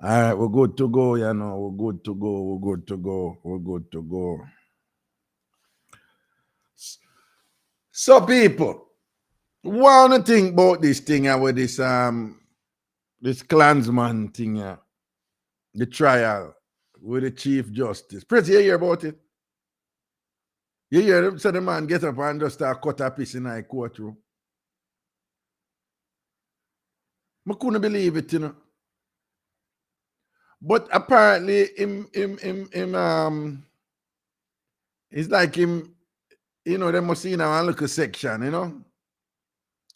All right, we're good to go, you know. We're good to go. We're good to go. We're good to go. So, people, what to think about this thing with this Klansman thing, the trial with the Chief Justice. Press, you hear about it? You hear them say the man get up and just start cut a piece in the courtroom. I couldn't believe it, you know. But apparently, it's like him, you know, they must see now and look a section, you know.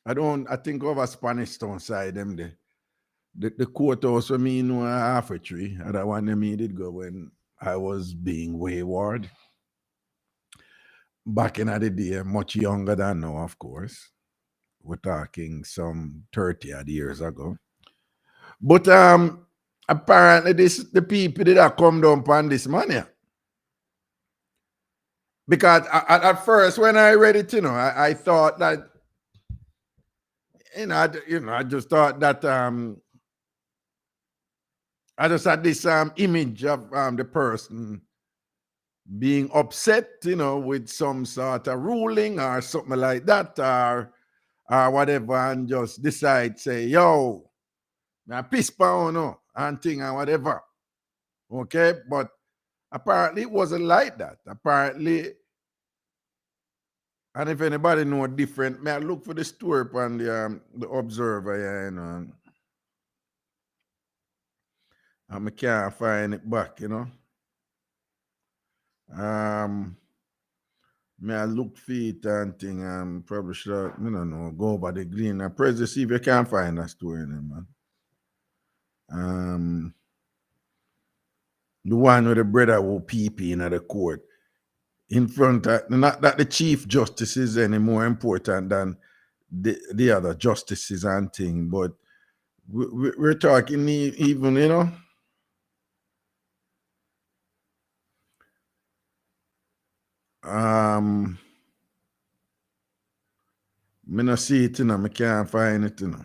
I think over Spanish Town side them there. The courthouse for me, you know, half a tree. And that one me did go when I was being wayward. Back in the day, much younger than now, of course. We're talking some 30 odd years ago. But apparently the people that come down upon this money. Because at first when I read it, you know, I thought that I just thought that I just had this image of the person being upset, you know, with some sort of ruling or something like that, or whatever, and just decide, say, yo, I piss pound, no, and thing and whatever. Okay, but apparently it wasn't like that. Apparently, and if anybody know different, may I look for the story on the Observer, yeah, you know. And I can't find it back, you know. May I look for it and thing, probably should, I don't know, go over the green and press to see if you can find that story, man. The one with the brother who pee in the court in front of, not that the Chief Justice is any more important than the other justices and thing, but we're talking even, you know. Me not see it, you know. I can't find it, you know.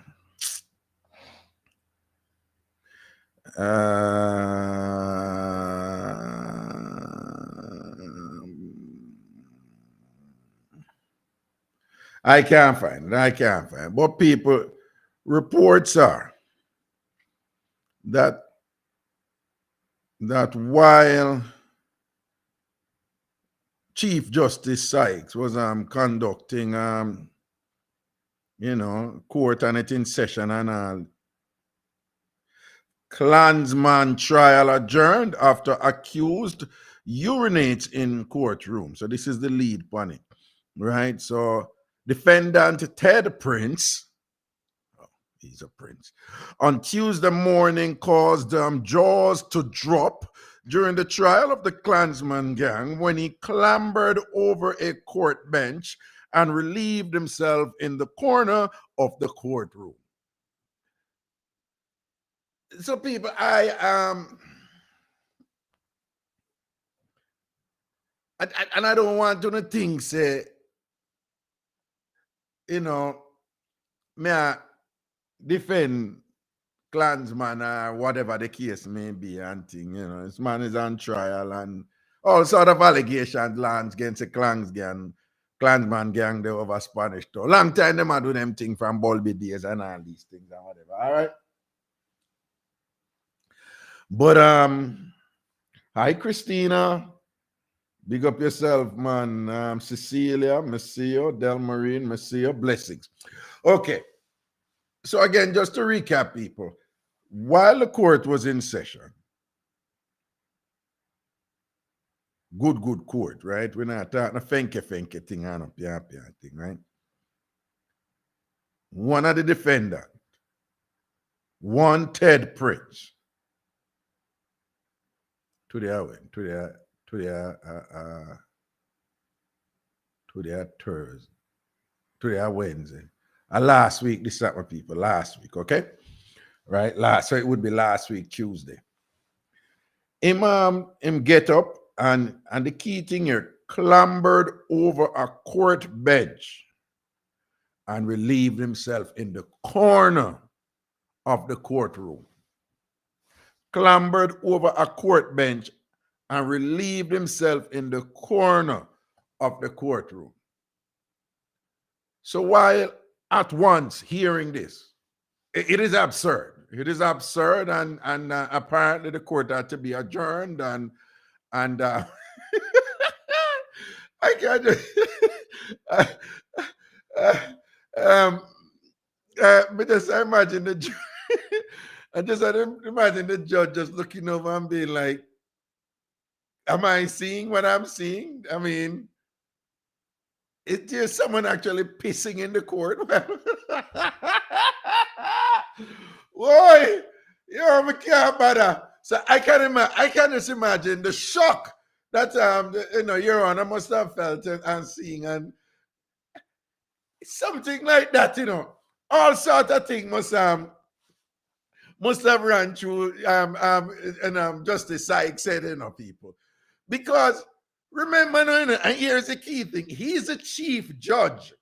I can't find it. I can't find it. But people, reports are that while Chief Justice Sykes was conducting court and it in session and all, Klansman trial adjourned after accused urinates in courtroom. So this is the lead panic, right? So defendant Ted Prince, he's a prince, on Tuesday morning caused jaws to drop during the trial of the Klansman gang when he clambered over a court bench and relieved himself in the corner of the courtroom. So people, and I don't want to think, say, you know, me I defend Klansman or whatever the case may be and thing, you know. This man is on trial and all sort of allegations lands against the Klansman gang they over Spanish too. Long time them a do them thing from Bulby days and all these things and whatever. All right. But hi Christina. Big up yourself, man. Cecilia, Messio, Delmarine, Messio, blessings. Okay. So again, just to recap, people, while the court was in session, good court, right? We're not talking a fenke thing and a pia thing, right? One of the defendant, one Ted Prince, to their Thursday, to their Wednesday. Last week, this is what people, last week, okay? Right? So it would be last week, Tuesday. Him get up and the key thing here, clambered over a court bench and relieved himself in the corner of the courtroom. clambered over a court bench and relieved himself in the corner of the courtroom. So while at once hearing this, it is absurd. It is absurd, and apparently the court had to be adjourned, and I can't. uh, uh, um, but just imagine the judge. I just imagine the judge just looking over and being like, "Am I seeing what I'm seeing? I mean, is there someone actually pissing in the court?" Boy, I can't bother. So I can just imagine the shock that Your Honor must have felt and seeing, and something like that, all sort of things must have run through and Justice Sykes said, people. Because remember, and here's the key thing, he's a chief judge.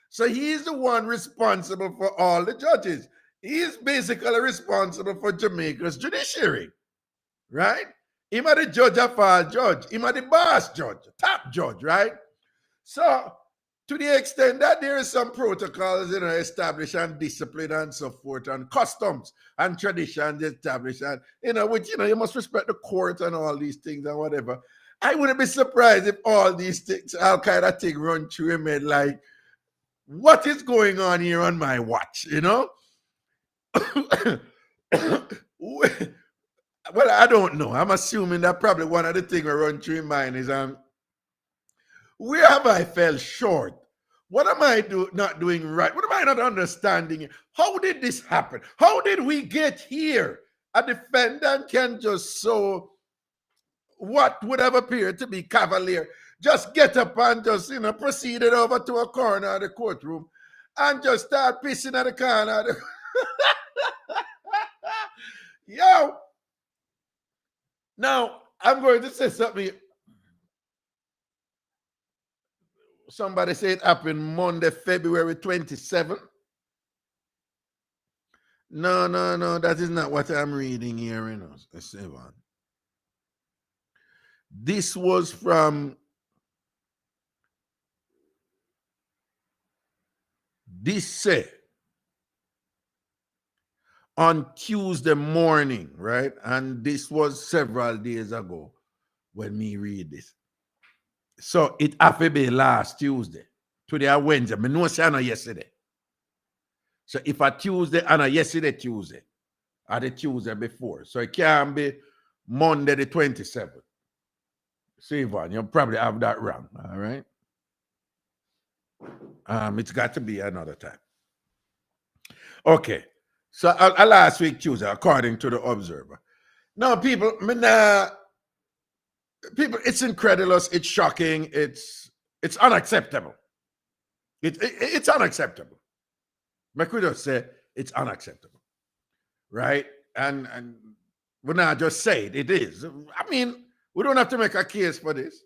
So he's the one responsible for all the judges. He's basically responsible for Jamaica's judiciary, right? Him are the judge of all judge. Him are the boss judge, top judge, right? So to the extent that there is some protocols, established and discipline and so forth, and customs and traditions established, and which you must respect the court and all these things and whatever. I wouldn't be surprised if all these things, all kind of thing run through him head like, what is going on here on my watch, Well, I don't know. I'm assuming that probably one of the things that run through his mind is, where have I fell short? What am I not doing right? What am I not understanding? How did this happen? How did we get here? A defendant can just what would have appeared to be cavalier, just get up and just, proceed it over to a corner of the courtroom and just start pissing at the corner. Yo! Now, I'm going to say something. Somebody said it happened Monday, February 27th. No, that is not what I'm reading here, This was from on Tuesday morning, right? And this was several days ago when me read this. So it have to be last Tuesday. Today or Wednesday. I know say on yesterday. So if a Tuesday and a yesterday Tuesday, or the Tuesday before. So it can be Monday the 27th. So Yvonne, you probably have that wrong. All right. It's got to be another time. Okay. So last week Tuesday, according to the Observer. Now, people, it's incredulous, it's shocking, it's unacceptable. It's unacceptable. I could just say it's unacceptable, right? And we're not just saying it is. I mean, we don't have to make a case for this.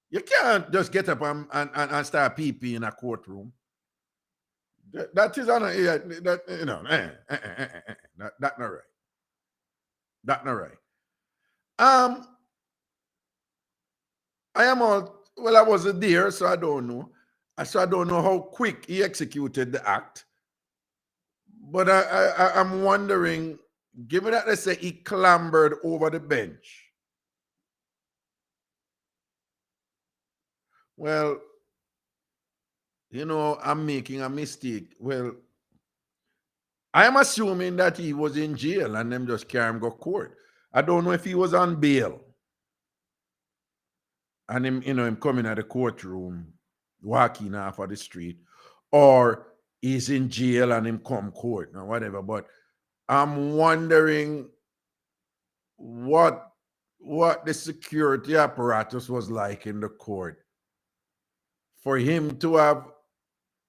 You can't just get up and start pee in a courtroom. That is not not right. That's not right. I wasn't there, so I don't know. So I don't know how quick he executed the act. But I'm wondering, given that they say he clambered over the bench, well, I'm making a mistake. Well, I am assuming that he was in jail and them just carry him go court. I don't know if he was on bail and him coming at the courtroom, walking off of the street, or he's in jail and him come court or whatever. But I'm wondering what the security apparatus was like in the court for him to have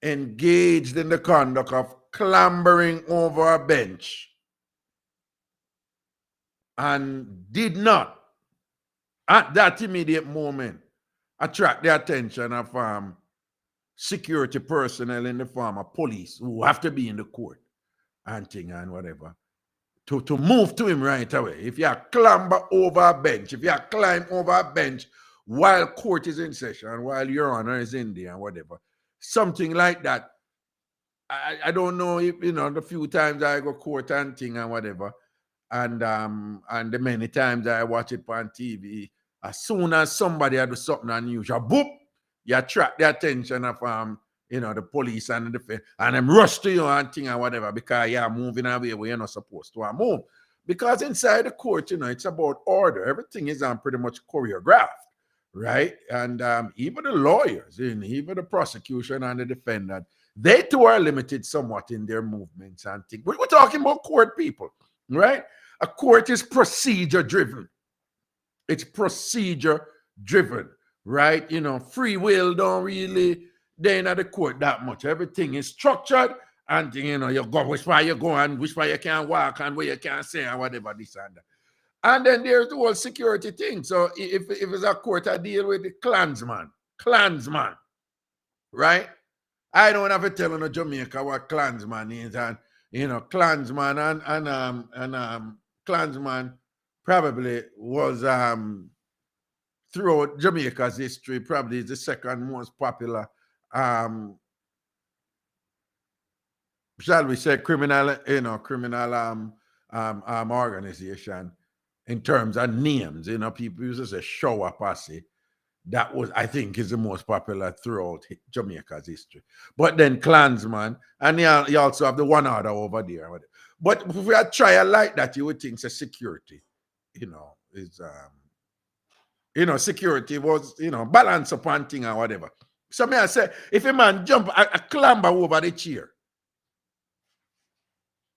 engaged in the conduct of clambering over a bench and did not, at that immediate moment, attract the attention of security personnel in the form of police who have to be in the court and thing and whatever. to move to him right away. If you clamber over a bench, if you climb over a bench while court is in session, while your honor is in there and whatever, something like that. I don't know if, the few times I go court and thing and whatever, and the many times I watch it on TV, as soon as somebody had something unusual, boop, you attract the attention of the police and the defense, and them rush to you and thing and whatever, because you're moving away where you're not supposed to move. Because inside the court, it's about order. Everything is pretty much choreographed, right? And even the lawyers, even the prosecution and the defendant, they too are limited somewhat in their movements and things. We're talking about court people, right? A court is procedure driven. It's procedure driven, right? Free will don't really then at the court that much. Everything is structured, and you go which way you go and which way you can walk and where you can say and whatever this and that. And then there's the whole security thing. So if it's a court, I deal with the clansman, right? I don't have to tell no Jamaica what clansman is, and clansman and clansman probably was throughout Jamaica's history, probably is the second most popular shall we say criminal organization in terms of names. People used to say shower posse. That was, I think, is the most popular throughout Jamaica's history. But then clansman, and you also have the one order over there. But if we had trial like that, you would think the security, is security was, balance upon thing or whatever. So may I say, if a man jump a clamber over the chair,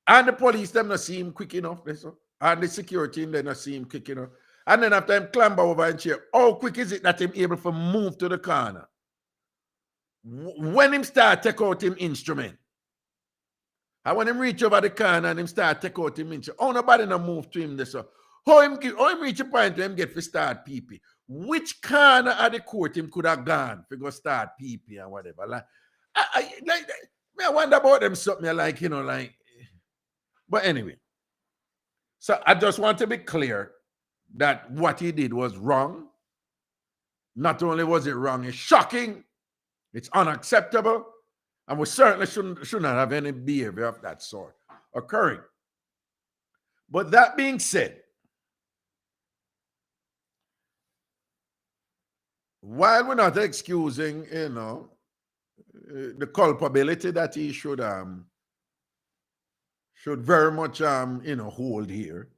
and the police them not see him quick enough, and the security they not see him quick enough, and then after him clamber over the chair, how quick is it that him able to move to the corner? When him start take out him instrument, and when him reach over the corner and him start take out him instrument, oh, nobody no move to him this. How him reach a point where him get to start PP? Which corner of the court him could have gone to go start PP and whatever? Like, I wonder about them something like, but anyway. So I just want to be clear that what he did was wrong. Not only was it wrong, it's shocking, it's unacceptable, and we certainly should not have any behavior of that sort occurring. But that being said, while we're not excusing, the culpability that he should very much hold here,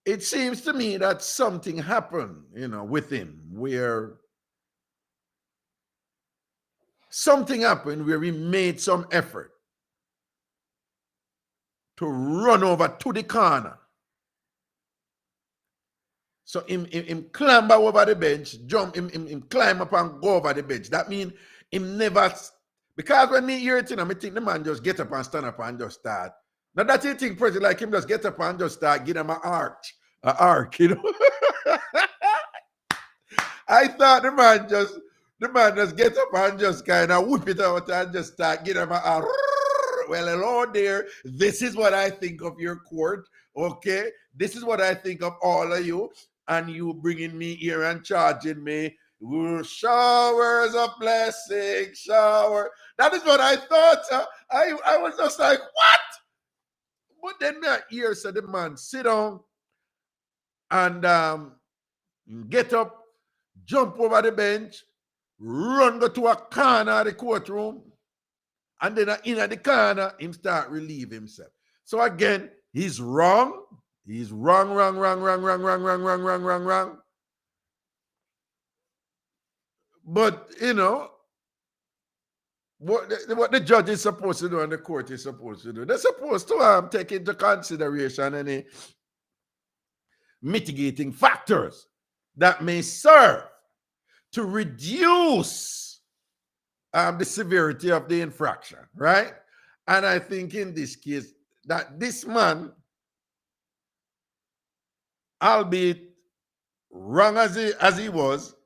it seems to me that something happened, with him, where he made some effort to run over to the corner. So him climber over the bench, jump, him climb up and go over the bench. That means him never, because when me hear it, I think the man just get up and stand up and just start. Now that's the thing, person like him just get up and just start, give him an arc, I thought the man just get up and just kind of whip it out and just start, give him an arc. Well, hello there. This is what I think of your court, okay? This is what I think of all of you. And you bringing me here and charging me. Showers of blessing, shower. That is what I thought. I was just like, what? But then my ear said the man sit down and get up, jump over the bench, run go to a corner of the courtroom, and then in the corner, him start relieve himself. So again, he's wrong. He's wrong. But, what the judge is supposed to do and the court is supposed to do, they're supposed to take into consideration any mitigating factors that may serve to reduce the severity of the infraction, right? And I think in this case, that this man, albeit wrong as he was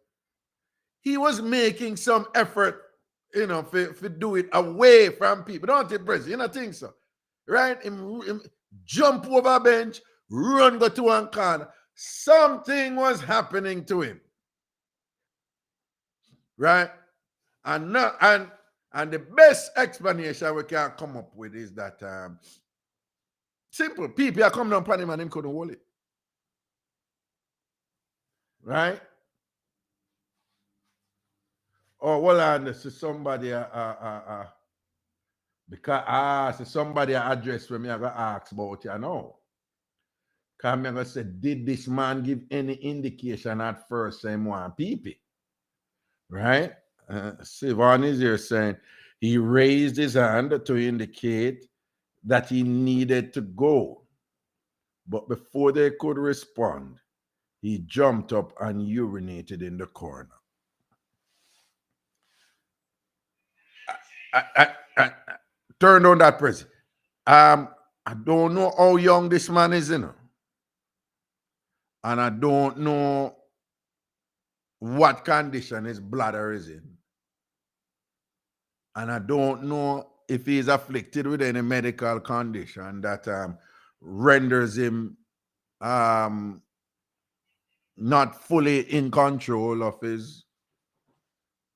making some effort, to do it away from people. Don't you, President? You don't think so? Right? Him jump over a bench, run go to one corner. Something was happening to him. Right? And not, and the best explanation we can come up with is that simple. People are coming down upon him and him couldn't hold it. Right? Or well, and see somebody because see somebody address when me I got ask about you know. Because I'm gonna say, did this man give any indication at first saying want people? Right? Sivan is here saying he raised his hand to indicate that he needed to go. But before they could respond, he jumped up and urinated in the corner. I turned on that person. I don't know how young this man is, you know. And I don't know what condition his bladder is in. And I don't know if he's afflicted with any medical condition that renders him not fully in control of his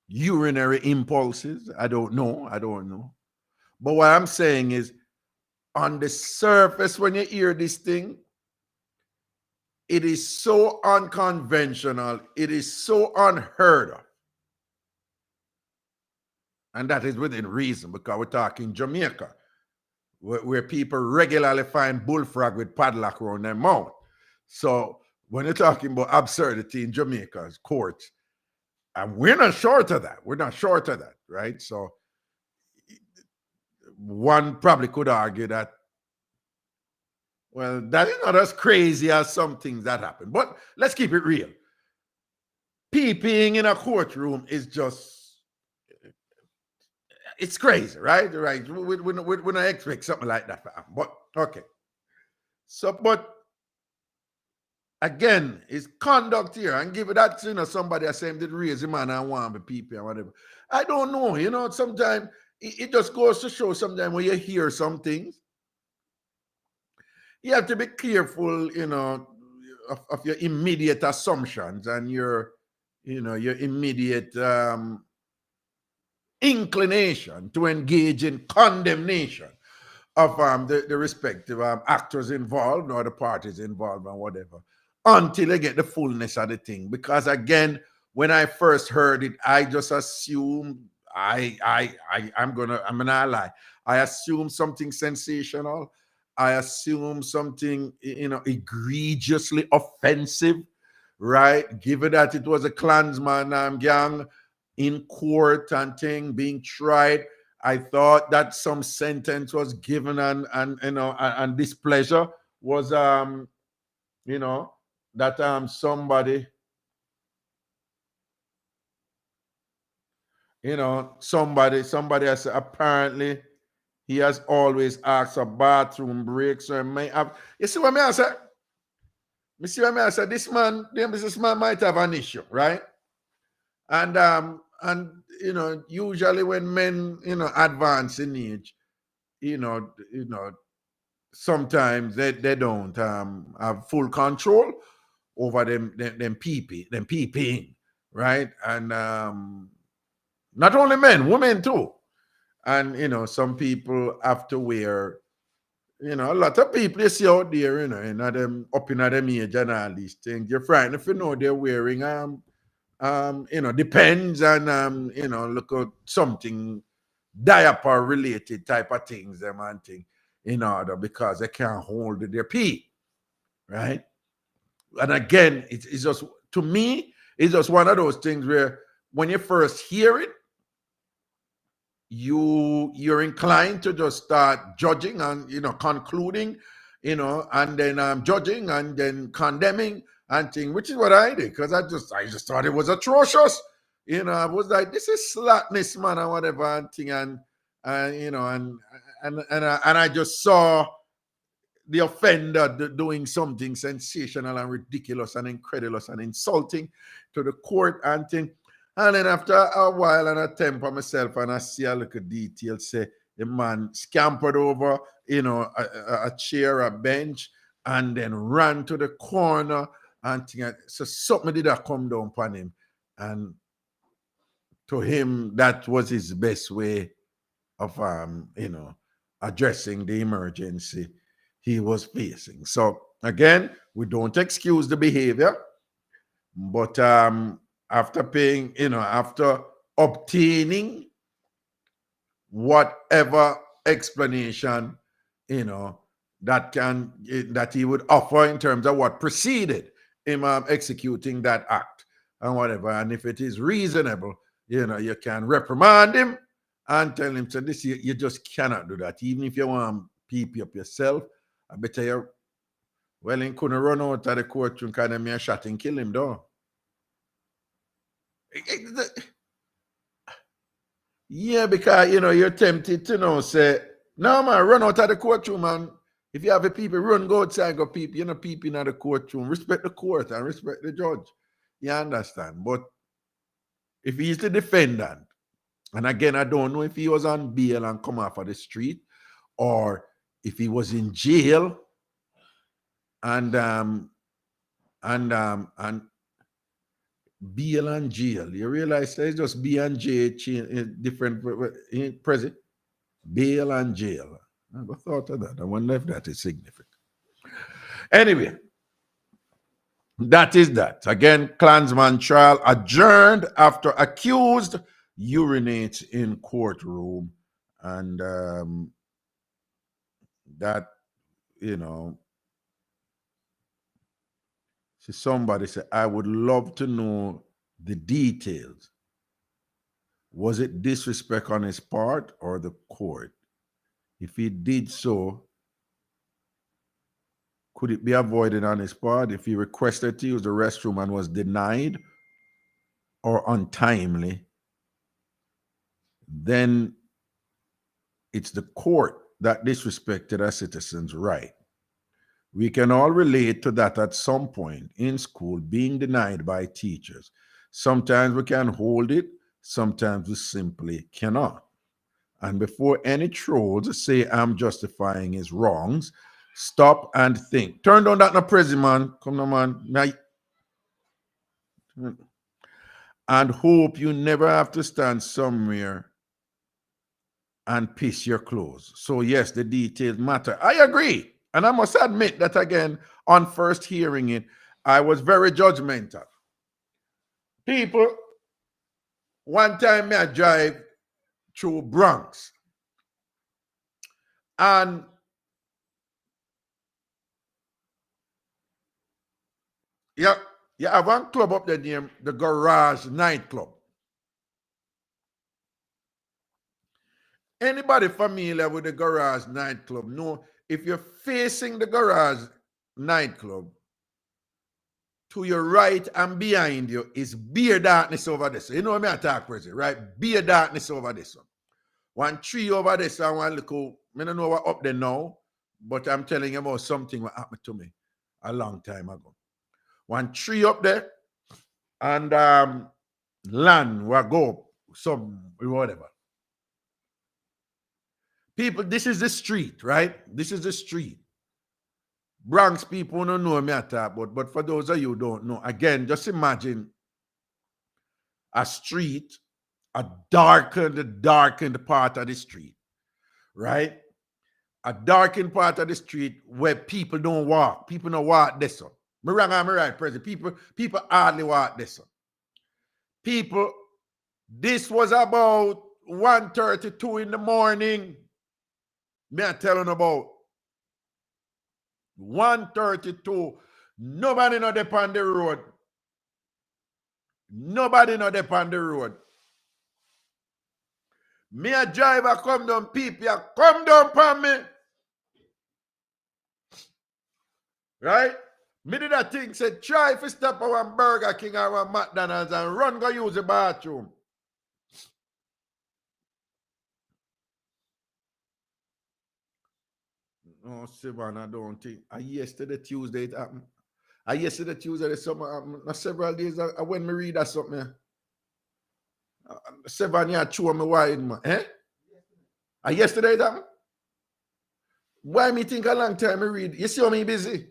urinary impulses. I don't know. But what I'm saying is, on the surface, when you hear this thing, it is so unconventional. It is so unheard of. And that is within reason, because we're talking Jamaica, where people regularly find bullfrog with padlock around their mouth. So when you're talking about absurdity in Jamaica's courts, and we're not short of that. We're not short of that, right? So one probably could argue that, well, that is not as crazy as some things that happen. But let's keep it real. Peeping in a courtroom is just, it's crazy, right? Right. We don't expect something like that to happen. But okay. So, but again, his conduct here, and give it that, somebody I say did raise him and I want to be people and whatever. I don't know, sometimes it just goes to show sometimes when you hear some things, you have to be careful, of your immediate assumptions and your immediate inclination to engage in condemnation of the respective actors involved or the parties involved and whatever, until they get the fullness of the thing. Because again, when I first heard it, I just assumed I'm gonna lie. I assumed something sensational. I assumed something, egregiously offensive, right? Given that it was a Klansman gang in court and thing being tried, I thought that some sentence was given and displeasure was that somebody somebody has apparently he has always asked for bathroom breaks, or may have, you see what I say? This man might have an issue, right? And usually when men advance in age, sometimes they don't have full control over them peeping, right? And not only men, women too. And some people have to wear, a lot of people you see out there, them up in them age and all these things. You're frightened if they're wearing depends on look at something diaper related type of things, them and thing, in order, because they can't hold their pee, right? And again, it's just, to me, it's just one of those things where when you first hear it, you're inclined to just start judging and concluding, and then judging and then condemning and thing, which is what I did, because I just thought it was atrocious. I was like, this is slackness, man, and whatever and thing, and I just saw the offender doing something sensational and ridiculous and incredulous and insulting to the court and thing. And then after a while, and I temper myself and I see a little detail, say, the man scampered over, a chair, a bench, and then ran to the corner and so something did that come down upon him. And to him, that was his best way of addressing the emergency he was facing. So again, we don't excuse the behavior, but after paying, after obtaining whatever explanation, that he would offer in terms of what preceded him executing that act and whatever. And if it is reasonable, you can reprimand him and tell him, so this, you just cannot do that. Even if you want to pee up yourself, I better you, well, he couldn't run out of the courtroom kind of me a shot and kill him, though. Yeah, because, you're tempted to say, no, man, run out of the courtroom, man. If you have a people, run, go outside, go peep. You're not peeping at the courtroom. Respect the court and respect the judge. You understand? But if he's the defendant, and again, I don't know if he was on bail and come off of the street, or if he was in jail and bail and jail. You realize there's just B and J different present. Bail and jail. I never thought of that. I wonder if that is significant. Anyway, that is that. Again, Klansman trial adjourned after accused urinates in courtroom. And that, somebody said, I would love to know the details. Was it disrespect on his part or the court? If he did so, could it be avoided on his part if he requested to use the restroom and was denied or untimely? Then it's the court that disrespected a citizen's right. We can all relate to that at some point in school, being denied by teachers. Sometimes we can hold it, sometimes we simply cannot. And before any trolls say I'm justifying his wrongs, stop and think. Turn down that no prison, man. Come on, man. And hope you never have to stand somewhere and piss your clothes. So yes, the details matter. I agree. And I must admit that again, on first hearing it, I was very judgmental. People, one time me I drive through Bronx. And yeah, you have one club up there named the Garage Nightclub. Anybody familiar with the Garage Nightclub? No, if you're facing the Garage Nightclub, to your right and behind you is beer darkness over there. So you know what I talk, President, right? Beer darkness over there. So one tree over there, so one little, I don't know what up there now, but I'm telling you about something that happened to me a long time ago. One tree up there, and land will go some whatever. People, this is the street, right? This is the street. Bronx people don't know me at all, but for those of you who don't know, again, just imagine a street, a darkened part of the street, right? A darkened part of the street where people don't walk. People don't walk this one. Me wrong or me right, President? People hardly walk this one. People, this was about 1:32 in the morning. Me I telling about 1:32. Nobody not there on the road. Nobody not there on the road. Me a driver come down, people come down upon me. Right? Me did that thing, said try if you stop at one Burger King or one McDonald's and run go use the bathroom. No, Sivan, I don't think. Yesterday, Tuesday, it happened. Yesterday, Tuesday, something several days when me read that something. 7 years, show me why, man. Eh? Yesterday, that why me think a long time I read? You see how me busy?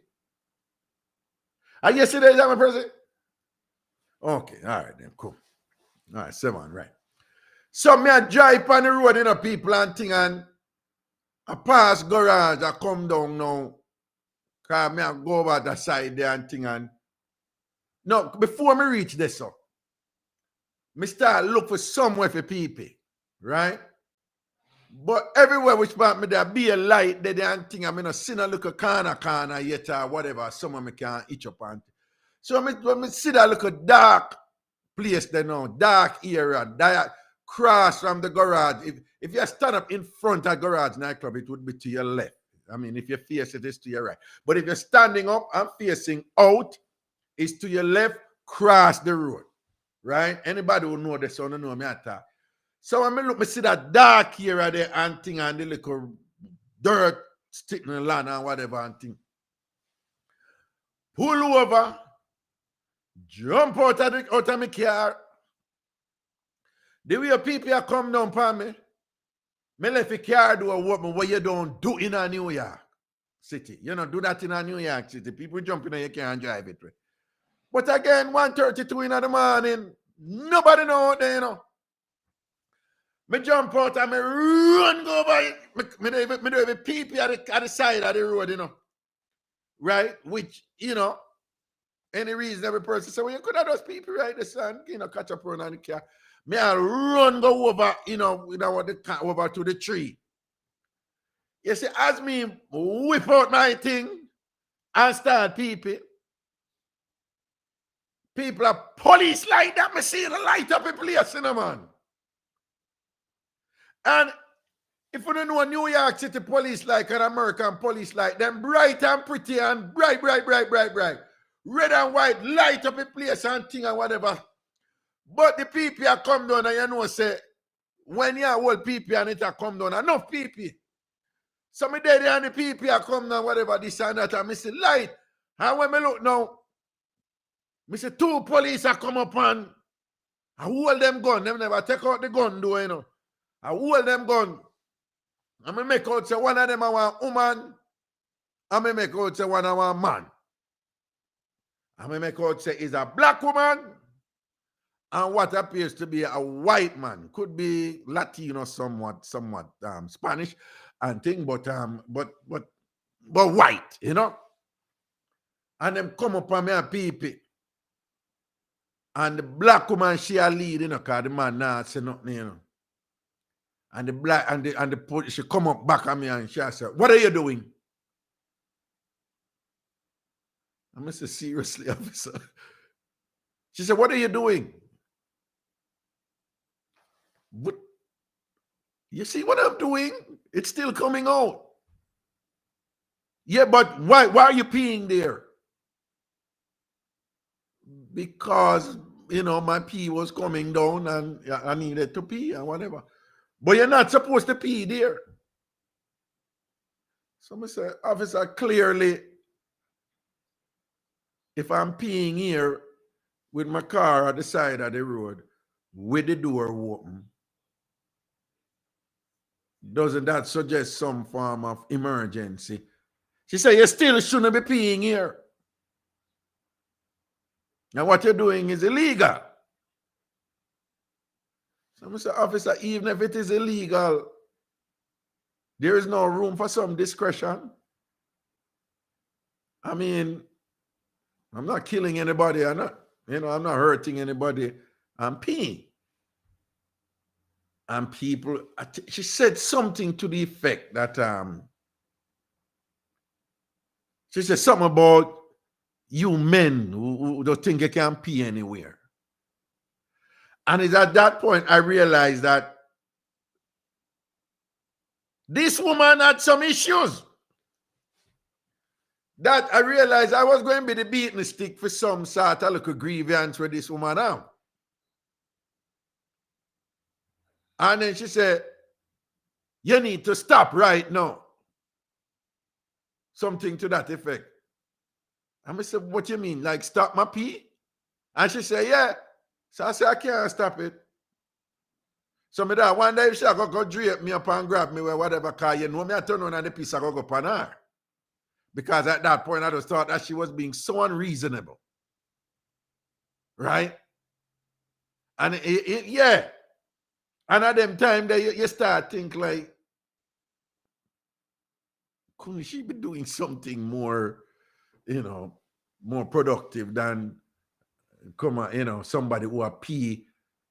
Yesterday, that my president? Okay, all right then, cool. All right, 7, right. So me I drive on the road, people and thing, and I pass garage, I come down now. Cause me I go over the side there and thing, and no, before me reach this, so me start look for somewhere for people, right? But everywhere which part me there be a light there and thing, I mean I see a little corner yet or whatever, someone me can itch up on. So when me see that little dark place there now, dark area, dark cross from the garage. If you stand up in front of garage nightclub, it would be to your left. I mean, if you face it, it's to your right. But if you're standing up and facing out, it's to your left, cross the road. Right? Anybody who know this, so don't know me at all. So when I look, I see that dark area there and thing and the little dirt sticking in the land and whatever and thing. Pull over, jump out of my car. The way people are come down for me left the car door open what you don't do in a New York City. You don't do that in a New York City. People jump in and you can't drive it. But again, 1:32 in the morning, nobody know out there, you know. Me jump out and me run go by. Me do even people at the side of the road, you know. Right? Which, you know, any reasonable person say, well, you could have those people right the sun, you know, catch up on the car. Me I run go over, you know, over to the tree. You see, as me whip out my thing and start people are police like that. Me see the light up a place, you know, man. And if you don't know New York City police like an American police like them, bright and pretty and bright. Red and white, light up a place and thing and whatever. But the people are come down and you know, say, when you hold people and it are come down, enough people. So me there and the people are come down, whatever, this and that, and me see light. And when me look now, me see 2 police are come up and I hold them gun. Them never take out the gun, though, you know. I hold them gun. And me make out say one of them are one woman. And me make out say one of one man. And me make out say is a black woman and what appears to be a white man. Could be Latino, somewhat Spanish and thing, but white, you know. And them come up on me and people. And the black woman, she a lead, you know, because the man not say nothing, you know. And the black and the police, she come up back at me and she said, what are you doing? I said, seriously, officer. She said, what are you doing? But you see what I'm doing? It's still coming out. Yeah, but why are you peeing there? Because, you know, my pee was coming down and I needed to pee and whatever. But you're not supposed to pee there. So I said, officer, clearly, if I'm peeing here with my car at the side of the road with the door open, doesn't that suggest some form of emergency? She said, you still shouldn't be peeing here. And what you're doing is illegal. So I said, officer, even if it is illegal, there is no room for some discretion. I mean, I'm not killing anybody. I'm not hurting anybody. I'm peeing. And people, she said something to the effect that, she said something about you men who don't think you can pee anywhere. And it's at that point I realized that this woman had some issues. That I realized I was going to be the beating stick for some sort of little grievance with this woman now. And then she said, you need to stop right now. Something to that effect. And I said, what you mean? Like stop my pee? And she said, yeah. So I said, I can't stop it. So me that one day if she go drape me up and grab me or whatever, cause you know me I turn on and the piece I go up on her. Because at that point I just thought that she was being so unreasonable. Right? And yeah. And at them time that you start think like, couldn't she be doing something more, more productive than come on, somebody who are pee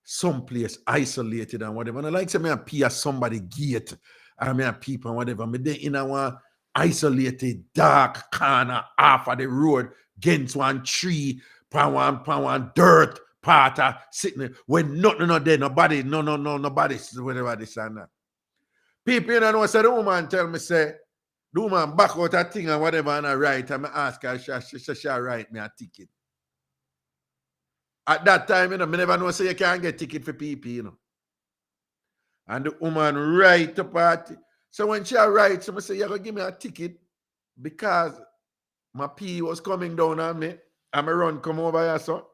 someplace isolated and whatever. And I like say me a pee at somebody gate and me a people and whatever. Me they in a isolated dark corner half of the road against one tree, pan one dirt part of sitting when nothing not there, nobody, nobody, whatever this and that. People you know say the woman tell me say the woman back out a thing and whatever and I write and I ask her, she write me a ticket. At that time, me never know say you can't get ticket for PP, And the woman write up at so when she writes, so I say, you're gonna give me a ticket because my pee was coming down on me. And my run come over here, so.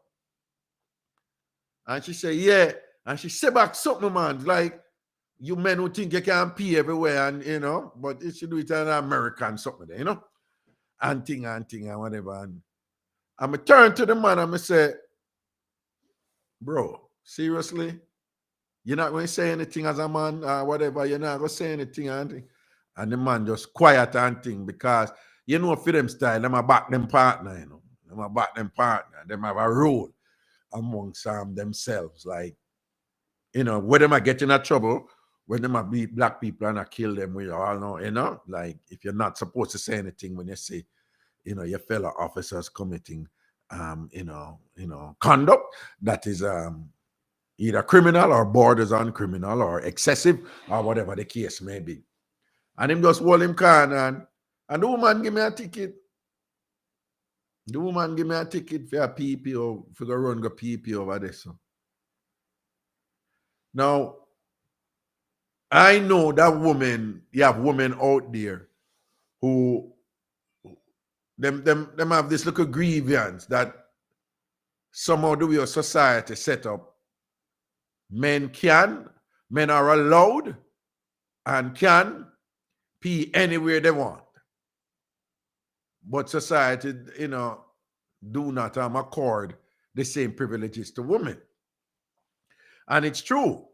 And she say, yeah. And she say back something, man. Like you men who think you can pee everywhere, and but you should do it in American something, and thing and whatever. And I turn to the man and I say, bro, seriously? You're not going to say anything as a man or whatever. You're not going to say anything and the man just quiet and thing because for them style, them a back them partner, Them a back them partner. Them have a role amongst themselves. Like, when them are getting in trouble, when them are beat black people and I kill them, we all know, like if you're not supposed to say anything when you say, your fellow officers committing conduct that is either criminal or borders on criminal or excessive or whatever the case may be. And him just hold him can and the woman give me a ticket. The woman give me a ticket for a PP or for go run go PP over there. So. Now, I know that you have women out there who them have this little grievance that somehow the way your society set up. Men are allowed and can pee anywhere they want. But society, do not accord the same privileges to women. And it's true.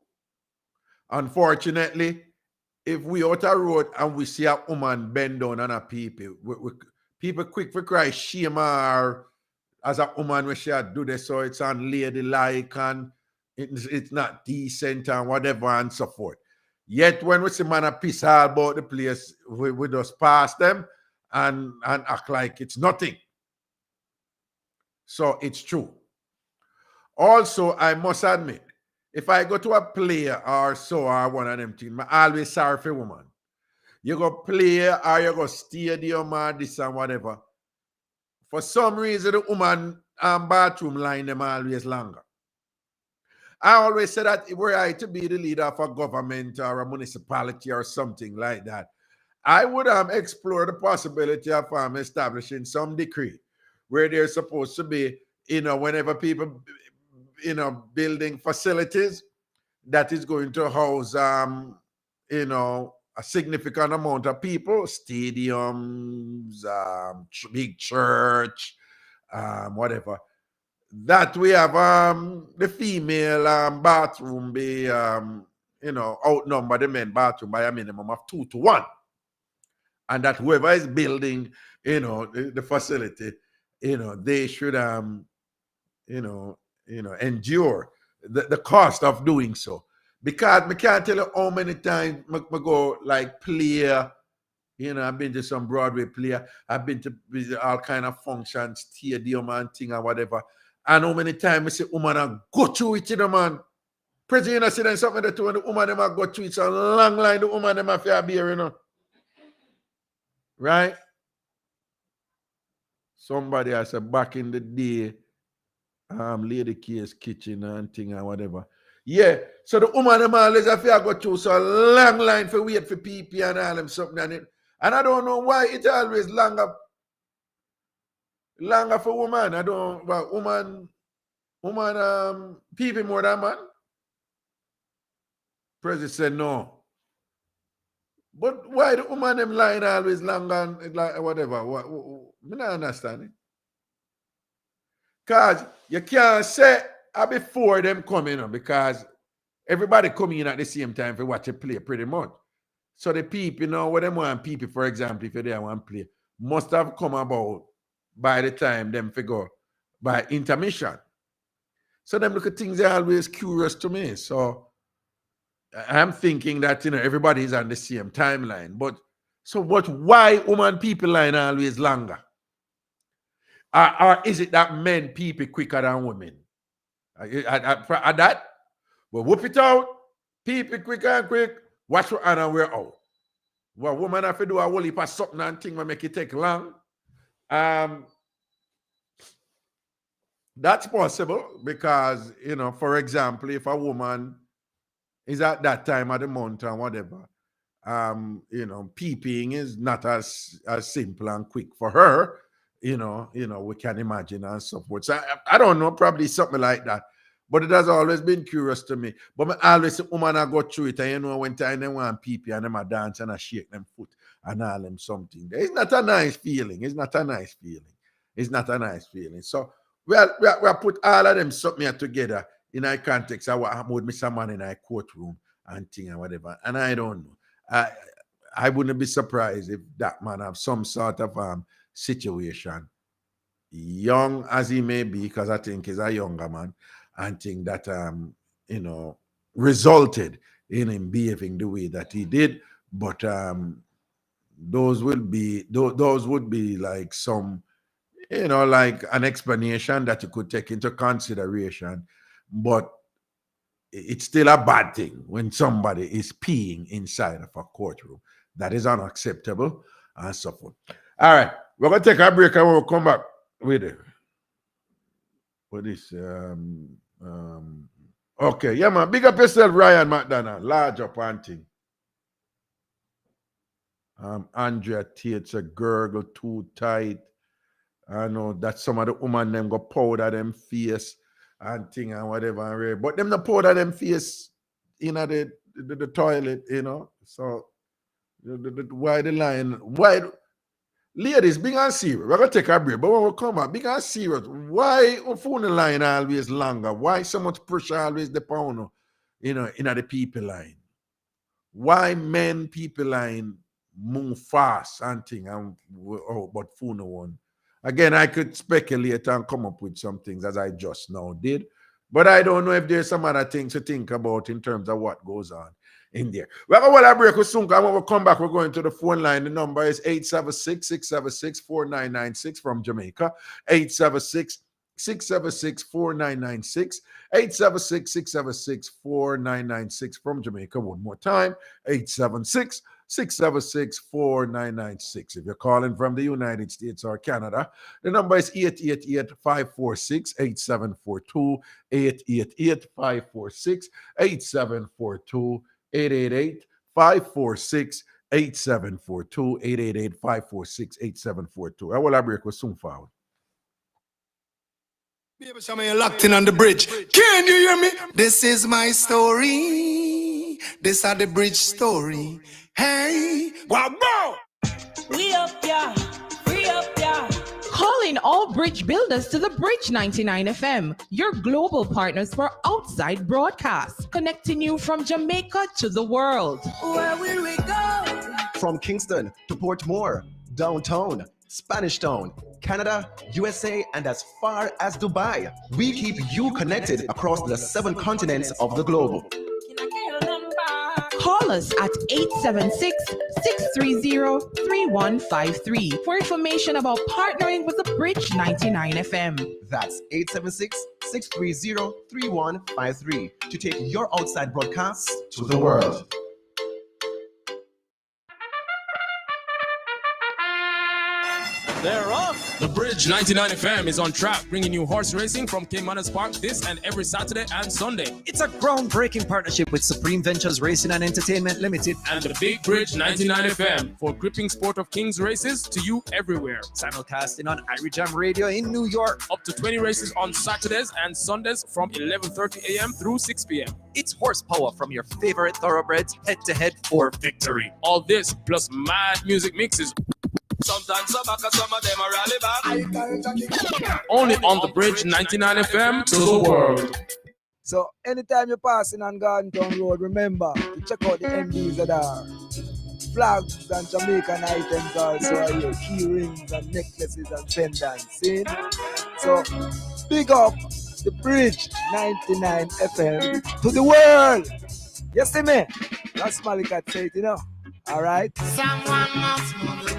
Unfortunately, if we out a road and we see a woman bend down on a people, people quick for cry shame her as a woman when she do this, so it's unladylike and it's not decent and whatever and so forth. Yet when we see man a piss all about the place, we just pass them and act like it's nothing. So it's true. Also, I must admit, if I go to a play or so or one of them things, I always sorry for woman. You go play or you go stadium or this and whatever. For some reason, the woman bathroom line them always longer. I always say that were I to be the leader of a government or a municipality or something like that, I would explore the possibility of establishing some decree where there's supposed to be, whenever people, building facilities that is going to house, a significant amount of people, stadiums, big church, whatever. That we have the female bathroom be outnumber the men bathroom by a minimum of 2 to 1, and that whoever is building the facility they should endure the cost of doing so, because I can't tell you how many times I go like play. I've been to some Broadway play. I've been to all kind of functions, stadium and thing or whatever. And how many times I say, woman, I go through it, man. President, I see something that when the woman them go through it, it's a long line, the woman them have to beer, Right? Somebody I said back in the day, Lady K's kitchen and thing or whatever. Yeah, so the woman them always have to go through so a long line for wait for people and all them something and I don't know why it's always longer for woman. I don't but woman people more than man. President said no. But why the woman them line always long and like whatever? Me not understand it. Because you can't say before them coming, because everybody coming in at the same time for watch a play pretty much. So the people, what them want people, for example, if they want to play, must have come about by the time them figure by intermission. So them look at things are always curious to me. So I'm thinking that everybody is on the same timeline. But why woman people line always longer? Or is it that men people quicker than women? At that, well, whoop it out. People quick and quick. Watch what Anna we're out. Well, woman have to do a whole heap of something and thing will make it take long. That's possible because, for example, if a woman is at that time of the month or whatever, peeping is not as simple and quick for her. We can imagine and so forth. So I don't know, probably something like that. But it has always been curious to me. But I always say, woman, I go through it. And when time they want pee and them a dance and I shake them foot and all them something. It's not a nice feeling. It's not a nice feeling. It's not a nice feeling. So we put all of them something together in a context of what happened with Mr. Man in a courtroom and thing and whatever. And I don't know. I wouldn't be surprised if that man have some sort of situation, young as he may be, because I think he's a younger man, and think that resulted in him behaving the way that he did. But those would be like some, like an explanation that you could take into consideration. But it's still a bad thing when somebody is peeing inside of a courtroom. That is unacceptable and so forth. All right, we're gonna take a break and we'll come back with it. What is okay, yeah, man. Big up yourself, Ryan McDonald. Large up and thing. Andrea Tate's a gurgle too tight. I know that some of the woman them go powder them face and thing and whatever. But them not powder them face in the toilet, So why the line? Why? Ladies, big and serious. We're going to take a break, but when we come back, big and serious. Why phone line always longer? Why so much pressure always depend in the people line? Why men people line move fast and thing but phone one? Again, I could speculate and come up with some things as I just now did, but I don't know if there's some other things to think about in terms of what goes on in there. We're going to break with soon. When we come back, we're going to the phone line. The number is 876-676-4996 from Jamaica. 876-676-4996. 876-676-4996 from Jamaica. One more time, 876-676-4996. If you're calling from the United States or Canada, the number is 888-546-8742. 888-546-8742. 888-546-8742. 888-546-8742. I will break with soon forward. You're locked in on the bridge. Can you hear me? This is my story. This is the bridge story. Hey, wow, bro. We up, yeah. Free up, yeah. Calling all bridge builders to the Bridge 99 FM, your global partners for outside broadcasts, connecting you from Jamaica to the world. Where will we go? From Kingston to Portmore, downtown, Spanish Town, Canada, USA, and as far as Dubai, we keep you connected across the 7 continents of the globe. Call us at 876-630-3153 for information about partnering with the Bridge 99 FM. That's 876-630-3153 to take your outside broadcasts to the world. They're off. The Bridge 99 FM is on track, bringing you horse racing from King Manus Park this and every Saturday and Sunday. It's a groundbreaking partnership with Supreme Ventures Racing and Entertainment Limited and the Big Bridge 99 FM for gripping sport of Kings races to you everywhere. Simulcasting on Irie Jam Radio in New York. Up to 20 races on Saturdays and Sundays from 11:30 a.m. through 6 p.m. It's horsepower from your favorite thoroughbreds head-to-head for victory. All this plus mad music mixes. Sometimes some of them are rally back. Only on the Bridge 99 FM to the world. So anytime you're passing on Garden Town Road, remember to check out the MDs that are flags and Jamaican items also are here, key rings and necklaces and pendants. See? So big up the Bridge 99 FM to the world. You see me? That's Malikat say it, you know. All right. Someone must move.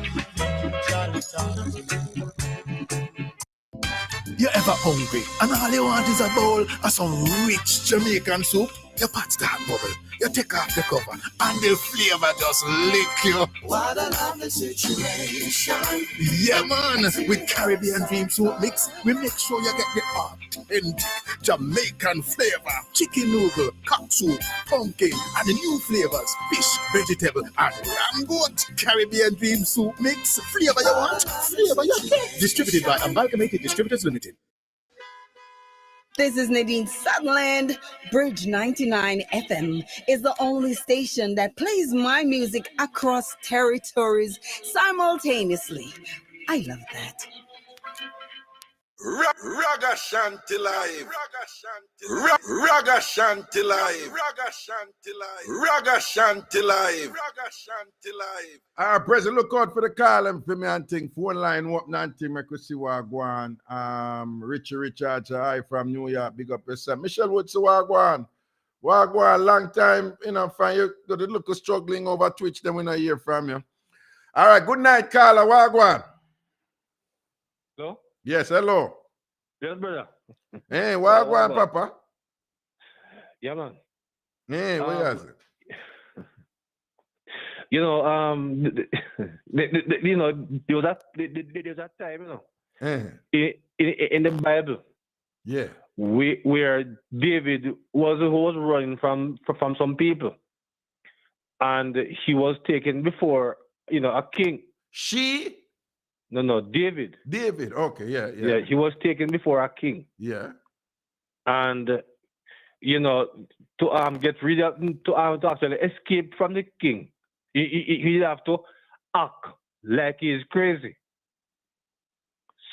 You ever hungry and all you want is a bowl of some rich Jamaican soup? You pot that bubble, you take off the cover, and the flavor just lick you. What a lovely situation. Yeah, man. With Caribbean Dream Soup Mix, we make sure you get the authentic Jamaican flavor. Chicken noodle, cock soup, pumpkin, and the new flavors, fish, vegetable, and lamb goat. Caribbean Dream Soup Mix. Flavor you want, flavor you get. Distributed by Amalgamated Distributors Limited. This is Nadine Sutherland. Bridge 99 FM is the only station that plays my music across territories simultaneously. I love that. Ragashanti live. Ragashanti live. Ragashanti live. All right, President, look out for the call and for me and think. Phone line open and think. I could see what go on. Richie Richards, hi from New York. Big up yourself. Michelle Woods, what go on? What go on? Long time, you know, find you got to look struggling over Twitch, then we not hear from you. All right, good night, Carla. What go on? Hello? Yes, hello. Yes, brother. Hey, what go on, Papa? Yeah, man. Hey, what is it? You know, you know, there's that time, you know, in the Bible, yeah, where David was running from some people, and he was taken before, you know, a king. No, David. David, okay, yeah. He was taken before a king. Yeah. And, you know, to get rid of, to actually escape from the king, he have to act like he's crazy.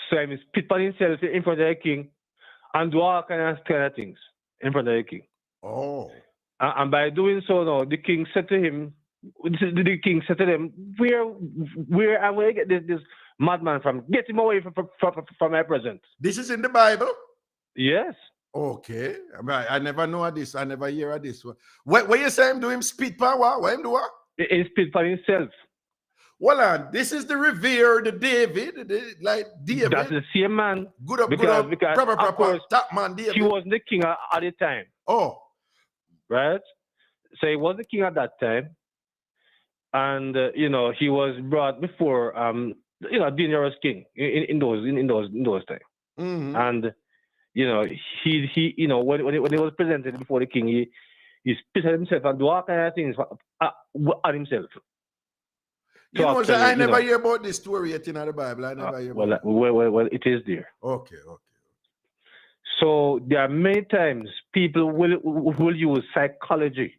So he spit on himself in front of the king and do all kind of things in front of the king. Oh. And by doing so, now the king said to him, where am I get this madman from? Get him away from my presence. This is in the Bible? Yes. Okay. I never know this. I never hear of this. What you say him do him spit pan what? What him do what? He spit pan himself. Well, this is the revered David, like David. That's the same man. Good up, proper, top man David. He was the king at the time. Oh. Right? So he was the king at that time. And, you know, he was brought before, you know, dangerous king in those times. Mm-hmm. And, you know, he you know, when he was presented before the king, he spit at himself and do all kind of things on himself. You know, actually, I never hear about this story yet in the Bible. I never hear about it. Well, it is there. Okay. So there are many times people will use psychology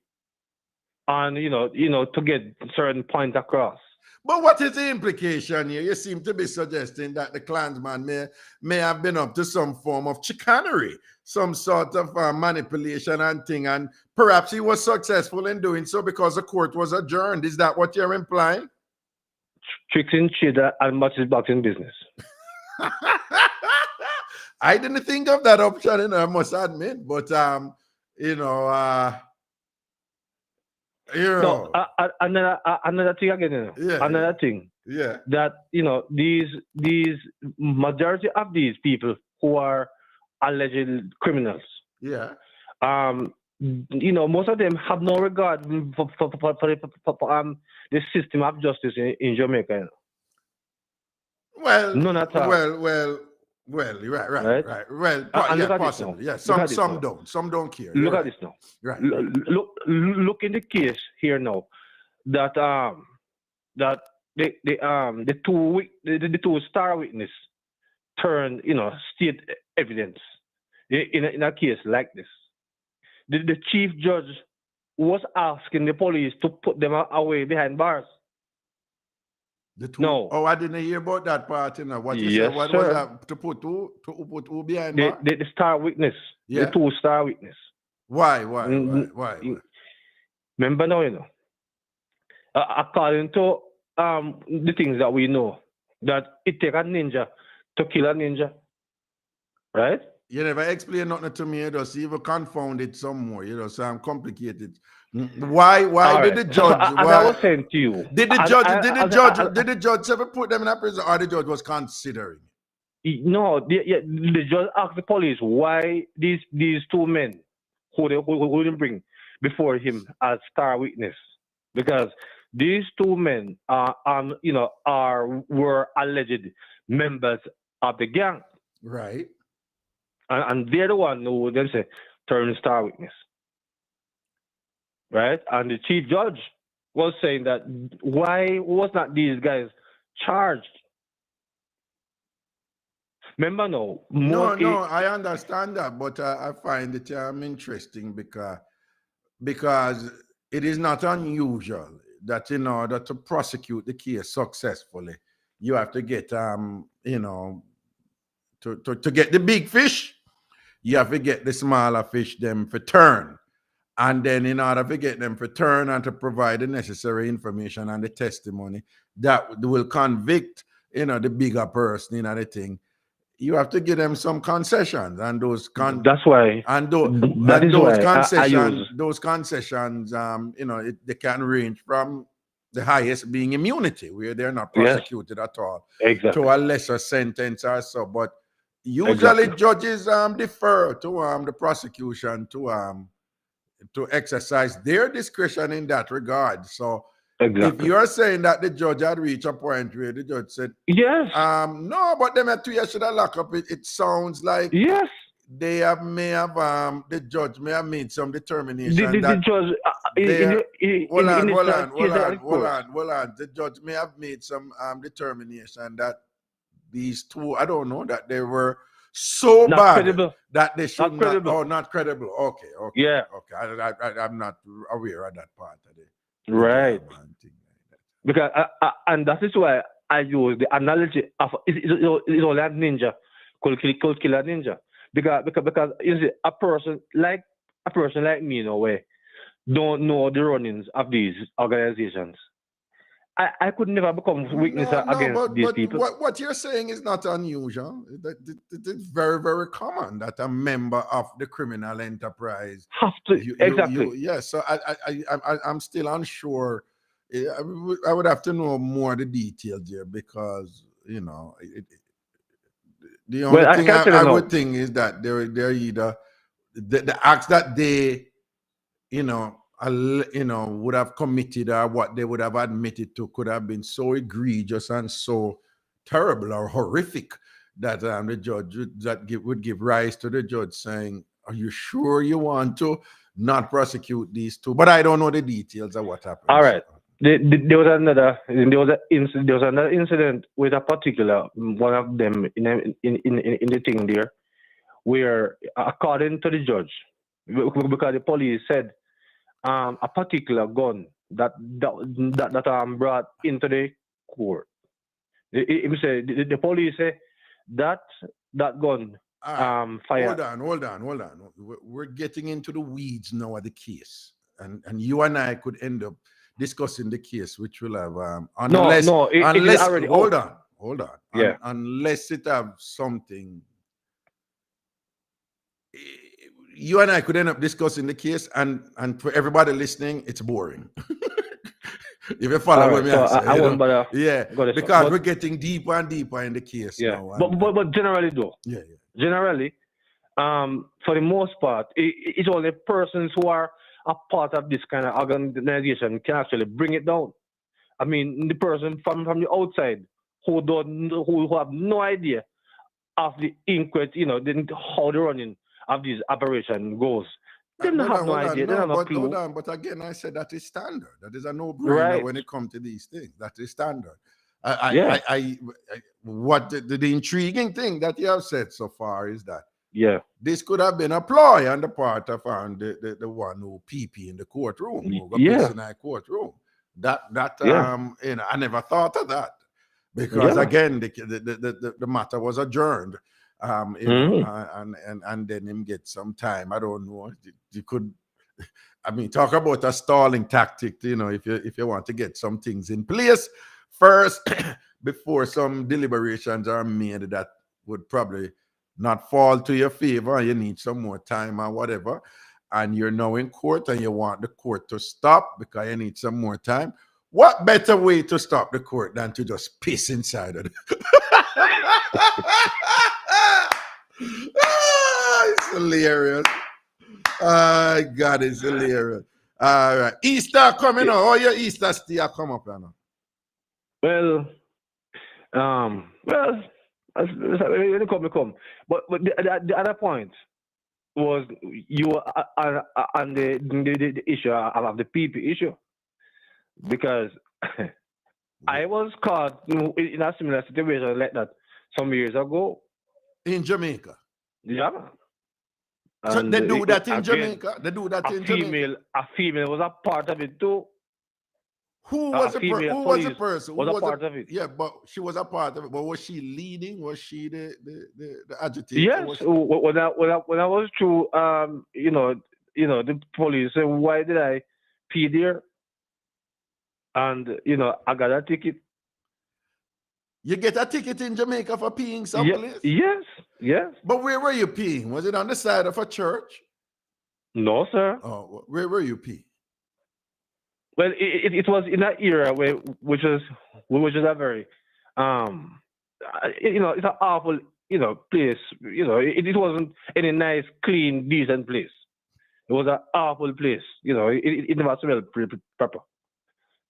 and you know to get certain point across. But what is the implication here? You seem to be suggesting that the clansman may have been up to some form of chicanery, some sort of manipulation and thing, and perhaps he was successful in doing so because the court was adjourned. Is that what you're implying? Tricks in cheddar and matches box in business. I didn't think of that option, I must admit, but No, another thing again, another thing. Yeah. That, you know, these majority of these people who are alleged criminals. Yeah. You know, most of them have no regard for the system of justice in Jamaica. Well, None at all. well. Right? Well, And yeah, look at this now. possibly. Yeah, Look at this some now. don't. Some don't care. You're Look at right. this now. Right. Look in the case here now that that the two star witness turn state evidence in a case like this. The chief judge was asking the police to put them away behind bars. The two. No. Oh, I didn't hear about that part. What you Yes, said? What was sir. that? To put who behind bar? The star witness. Yeah. The two star witness. Why? Remember now, according to the things that we know, that it take a ninja to kill a ninja, right? You never explain nothing to me, just even confound it some more, so I'm complicated. Why did the judge? As I was saying to you, did the judge ever put them in a prison, or the judge was considering? No, the judge asked the police why these two men who didn't bring before him as star witness, because these two men were alleged members of the gang, right? And they're the one who would then say turn star witness, right? And the chief judge was saying that why was not these guys charged? Remember, no. I understand that, but I find it interesting because it is not unusual that in order to prosecute the case successfully, you have to get to get the big fish, you have to get the smaller fish them for turn. And then in order to get them for turn and to provide the necessary information and the testimony that will convict, the bigger person, the thing, you have to give them some concessions, and those that's why, and those concessions, they can range from the highest being immunity, where they're not prosecuted at all, exactly, to a lesser sentence or so. But usually judges defer to the prosecution to exercise their discretion in that regard. So if you're saying that the judge had reached a point where the judge said, yes, no, but them at 2 years should have locked up, it sounds like yes, the judge may have made some determination. The judge, hold on. The judge may have made some determination that these two, I don't know, that they were so not bad credible, that they should not credible. Not credible. Okay. Yeah. Okay. I'm not aware of that part of it. Right. Because and that is why I use the analogy of it's only a ninja could kill a ninja. Because you see, a person like me in a way don't know the runnings of these organizations. I could never become witness against these people. What you're saying is not unusual. It is very, very common that a member of the criminal enterprise have to exactly. Yes. So I'm still unsure. I would have to know more the details here, because the only thing I would think is that they're either the acts that they would have committed, or what they would have admitted to, could have been so egregious and so terrible or horrific that the judge would give rise to the judge saying, "Are you sure you want to not prosecute these two?" But I don't know the details of what happened. All right. There was another incident with a particular one of them in the thing there, where according to the judge, because the police said a particular gun that brought into the court, the police say that gun fired. Hold on. We're getting into the weeds now of the case, and you and I could end up discussing the case, which will have unless already hold on. Yeah. Unless it have something, you and I could end up discussing the case, and for everybody listening, it's boring. If you follow what I won't bother. Yeah, because we're getting deeper and deeper in the case now. But generally though, generally, for the most part, it's only persons who are a part of this kind of organization can actually bring it down. I mean, the person from the outside who have no idea of the inquest, how the running of this operation goes. They don't have no idea. They No, have no but clue. hold on. But again, I said that is standard. That is a no-brainer Right. when it comes to these things. That is standard. Yeah. What the intriguing thing that you have said so far is that this could have been a ploy on the part of the one who PP in the courtroom, who got pissed in that courtroom. I never thought of that because again the matter was adjourned. And then him get some time. I don't know. You could, I mean, talk about a stalling tactic. If you want to get some things in place first before some deliberations are made that would probably not fall to your favor. You need some more time or whatever, and you're now in court and you want the court to stop because you need some more time. What better way to stop the court than to just piss inside of it? It's hilarious. God, it's hilarious. All right. Easter coming up. Oh, your Easter still come up now. Well, when it come. But the other point was you were on the issue of the PP issue. Because I was caught in a similar situation like that some years ago. In Jamaica? Yeah. So they do that in Jamaica? They do that in Jamaica? A female was a part of it too. Who was the person? Was a part of it. Yeah, but she was a part of it. But was she leading? Was she the agitator? Yes. When I was through, the police said, why did I pee there? And I got a ticket. You get a ticket in Jamaica for peeing someplace? Yes. But where were you peeing? Was it on the side of a church? No, sir. Oh, where were you peeing? Well, it was in that era which was a very it's an awful place. It wasn't any nice, clean, decent place. It was an awful place. It never smelled proper.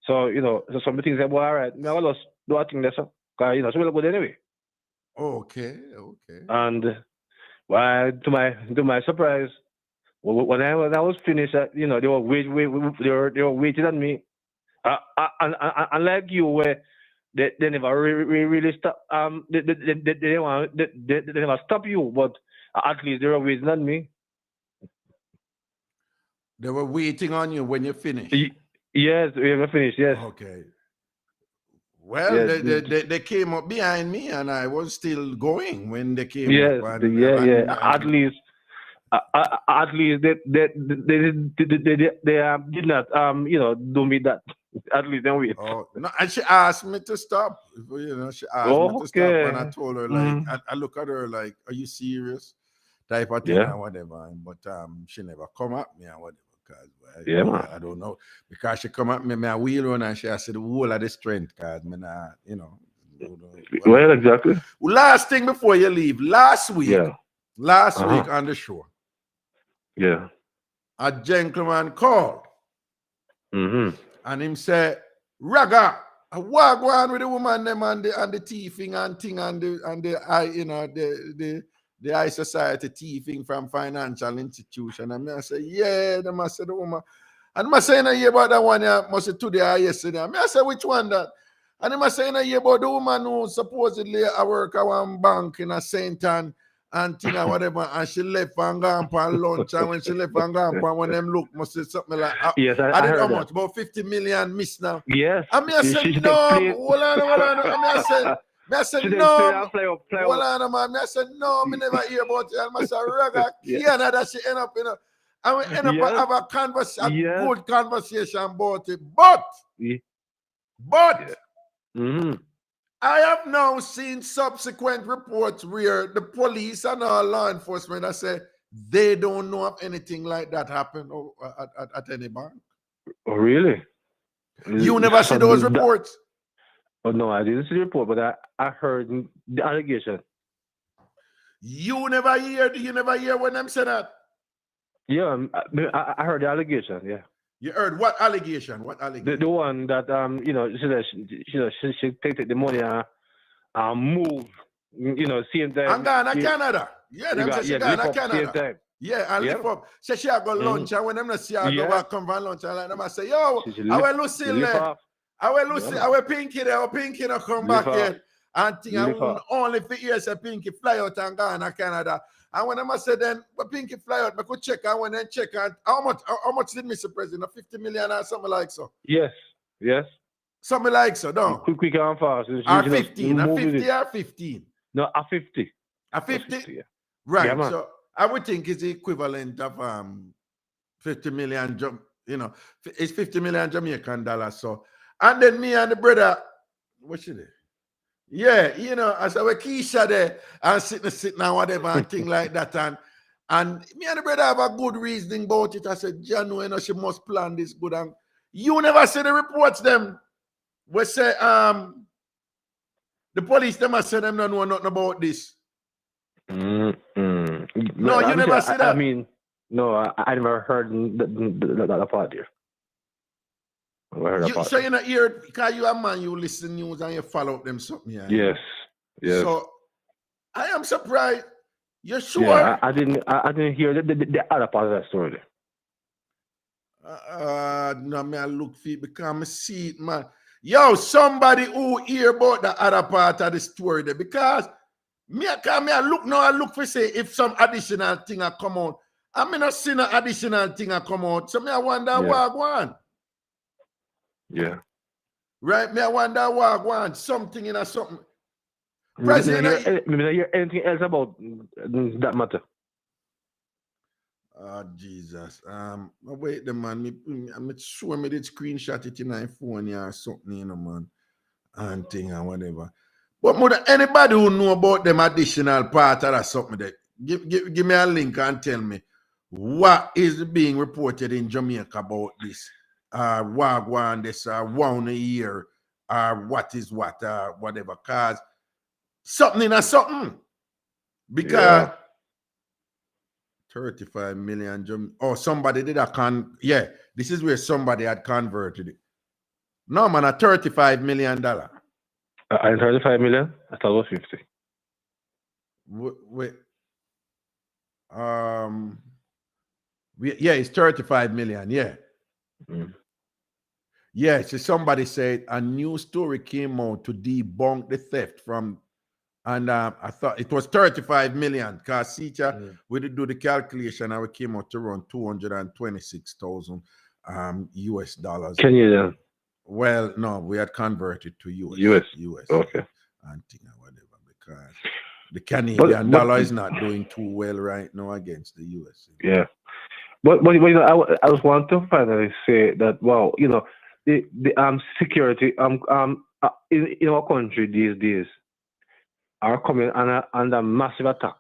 So, so some things say, well, all right, now let's do a thing there, so it's really good anyway. Okay. And to my surprise, when I was finished, they were waiting on me. And like you, where they never really stop. They never stop you, but at least they were waiting on me. They were waiting on you when you finished. Yes, we have finished. Yes. Okay. Well, yes, they came up behind me, and I was still going when they came up. At least they did not do me that. At least then wait. Oh no! And she asked me to stop. She asked me to stop, and I told her I look at her like, "Are you serious?" Type of thing or whatever. But she never come at me or whatever. I don't know, because she come at me, my wheel run, and she said the whole of the strength, cause me not, Well, exactly. Last thing before you leave, last week on the show, a gentleman called, and him said, "Raga, what go on with the woman them and the thieving and thing and the high society thieving from financial institution?" And I say, yeah, they must say the woman. And I say in a year about that one, must say today or yesterday. I say, which one that? And I say in a year about the woman who supposedly I work at one bank in a St. Anne and thing or whatever, and she left and gone for lunch. And when she left and gone for, when them look, must say something like, yes, I did how much? About 50 million miss now. Yes. And I say, no, hold on. And I said, no. Hold on, man. I said, no, I never hear about it. And I said, Raga, that she end up, and we end up have a good conversation about it. But I have now seen subsequent reports where the police and all law enforcement I say they don't know of anything like that happen at any bank. Oh, really? You never see those reports? Oh no, I didn't see the report, but I heard the allegation. You never hear when them say that? Yeah, I heard the allegation. Yeah. You heard what allegation? What allegation? The one that she take the money move, same time. And Ghana, Canada. Yeah, them say she lift Ghana, up same Canada. time. Yeah, and lift up. Say she a go lunch, and when them not see her go back come from lunch, and like them I say, yo, She I will lift Lucille there. I will Lucille, I will Pinky there, Pinky no come back here. And think I won't only for years a Pinky fly out and Ghana, Canada. And when I say then, but Pinky fly out, I could check and when then check and how much did Mr. President? 50 million or something like so? Yes. Something like so, no. Quick and fast. Or 15, a 50 or 15. No, a 50. A 50? 50, yeah. Right. Yeah, so I would think it's the equivalent of 50 million, it's 50 million Jamaican dollars. So, and then me and the brother, what should they? Yeah, as I was Keisha there and sitting and whatever and thing like that. And me and the brother have a good reasoning about it. I said, John, she must plan this good. And you never see the reports them. We say, the police, them must say them don't know nothing about this. No, you never see that. I mean, no, I never heard that part there. So you not hear, because you a man, you listen news and you follow up them something. Yeah. Yes. So I am surprised. You're sure? Yeah, I didn't hear the other part of that story. No, me I look for it because I see it, man. Yo, somebody who hear about the other part of the story there, because I look for say if some additional thing I come out. I mean, not seen an additional thing I come out. So me I wonder what one. Yeah. Right, me I wonder what one. Something in a something. President, hear anything else about that matter? Jesus. Wait the man. I'm sure me did screenshot it in my phone or something, man. And thing and whatever. But more than anybody who know about them additional part or something that give me a link and tell me what is being reported in Jamaica about this. Wagwan, this 1 a year, what is what, whatever. Cause something in a something. Because 35 million. Somebody did this is where somebody had converted it. No, man, a $35 million. And 35 million? I thought it was 50. Wait. It's 35 million. Yeah. Yeah, so somebody said a new story came out to debunk the theft from, and I thought it was 35 million because we did do the calculation and we came out to around 226,000 US dollars. Canadian. Well, no, we had converted to US. Okay. And whatever, because the Canadian dollar is not doing too well right now against the US. Yeah. But I just want to finally say that, wow, the security in our country these days are coming under massive attack.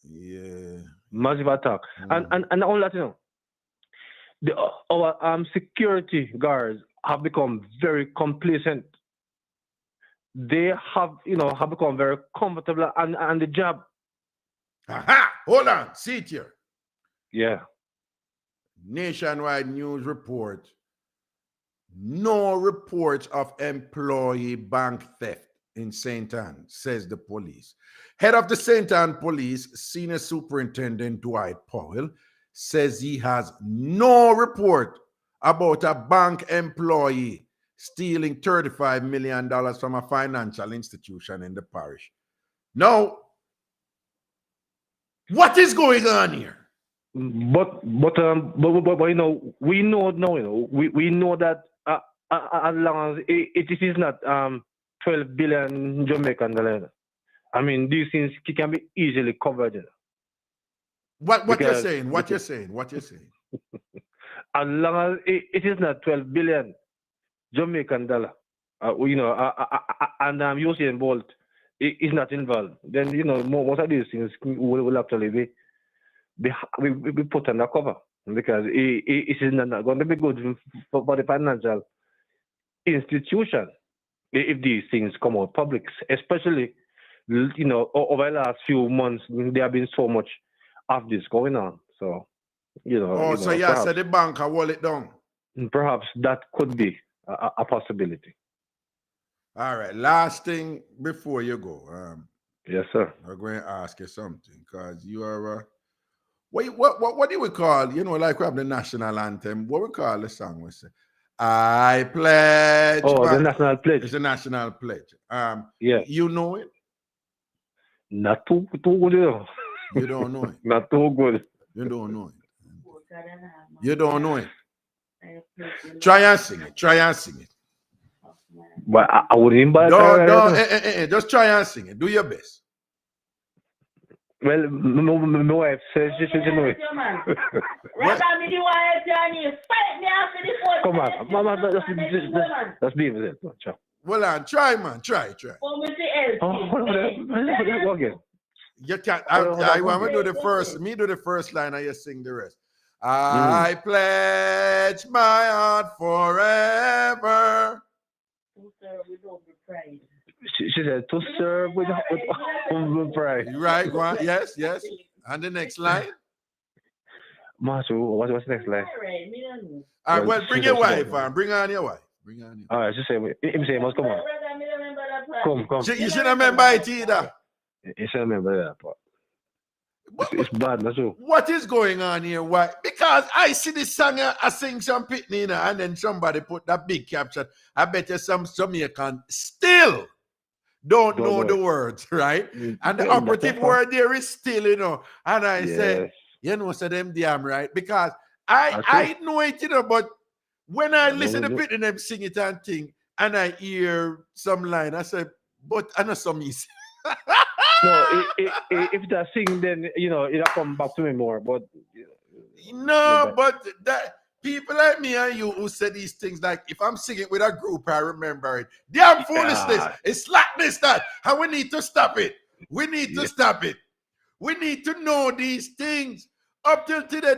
Yeah. Massive attack. And all that, our security guards have become very complacent. They have become very comfortable on the job. Aha! Hold on, see it here. Yeah. Nationwide news report. No reports of employee bank theft in St. Anne, says the police. Head of the St. Anne Police, Senior Superintendent Dwight Powell, says he has no report about a bank employee stealing $35 million from a financial institution in the parish. Now, what is going on here? But we know now. We know that as long as it is not 12 billion Jamaican dollars. I mean, these things can be easily covered. What you're saying? What you're saying? As long as it is not 12 billion Jamaican dollar, and Usain Bolt is not involved, then most of these things will actually be put under cover because it is not going to be good for the financial institution if these things come out public, especially over the last few months there have been so much of this going on. So so the bank will hold it down. Perhaps that could be a possibility. All right. Last thing before you go. Yes, sir. I'm going to ask you something because you are. What do we call? Like we have the national anthem. What we call the song? We say, "I pledge." Oh, the national pledge. It's a national pledge. Yeah. You know it? Not too good, you know. You don't know it. Not too good. You don't know it. You don't know it. Try and sing it. Try and sing it. But I wouldn't buy Don't. Just try and sing it. Do your best. Well, my wife says she know it. Come on, Mama, just leave it. Well, on, try, man. Try. Oh, hold on. Go again. You can't. I want to do the first. Me do the first line, and you sing the rest. I pledge my heart forever. She said to serve with humble pride. Right, go on. Yes. And the next line. Master, what's the next line? All right, well, bring your wife on. Bring on your wife. All right, she said, must come on. Come. You should remember it either. You should remember that part. It's bad, that's true. What is going on here? Why? Because I see this song, I sing some pitney, and then somebody put that big caption. I bet you some Jamaican still don't know the words, right? And the operative word there is still, And I say, so them damn right. Because I know it, but when I listen to pitney, them sing it and thing, and I hear some line, I say, but I know some easy. No, if that sing, then it'll come back to me more. But but that people like me and you who say these things, like if I'm singing with a group, I remember it. Damn foolishness! It's slackness that, and we need to stop it. We need to stop it. We need to know these things. Up till today,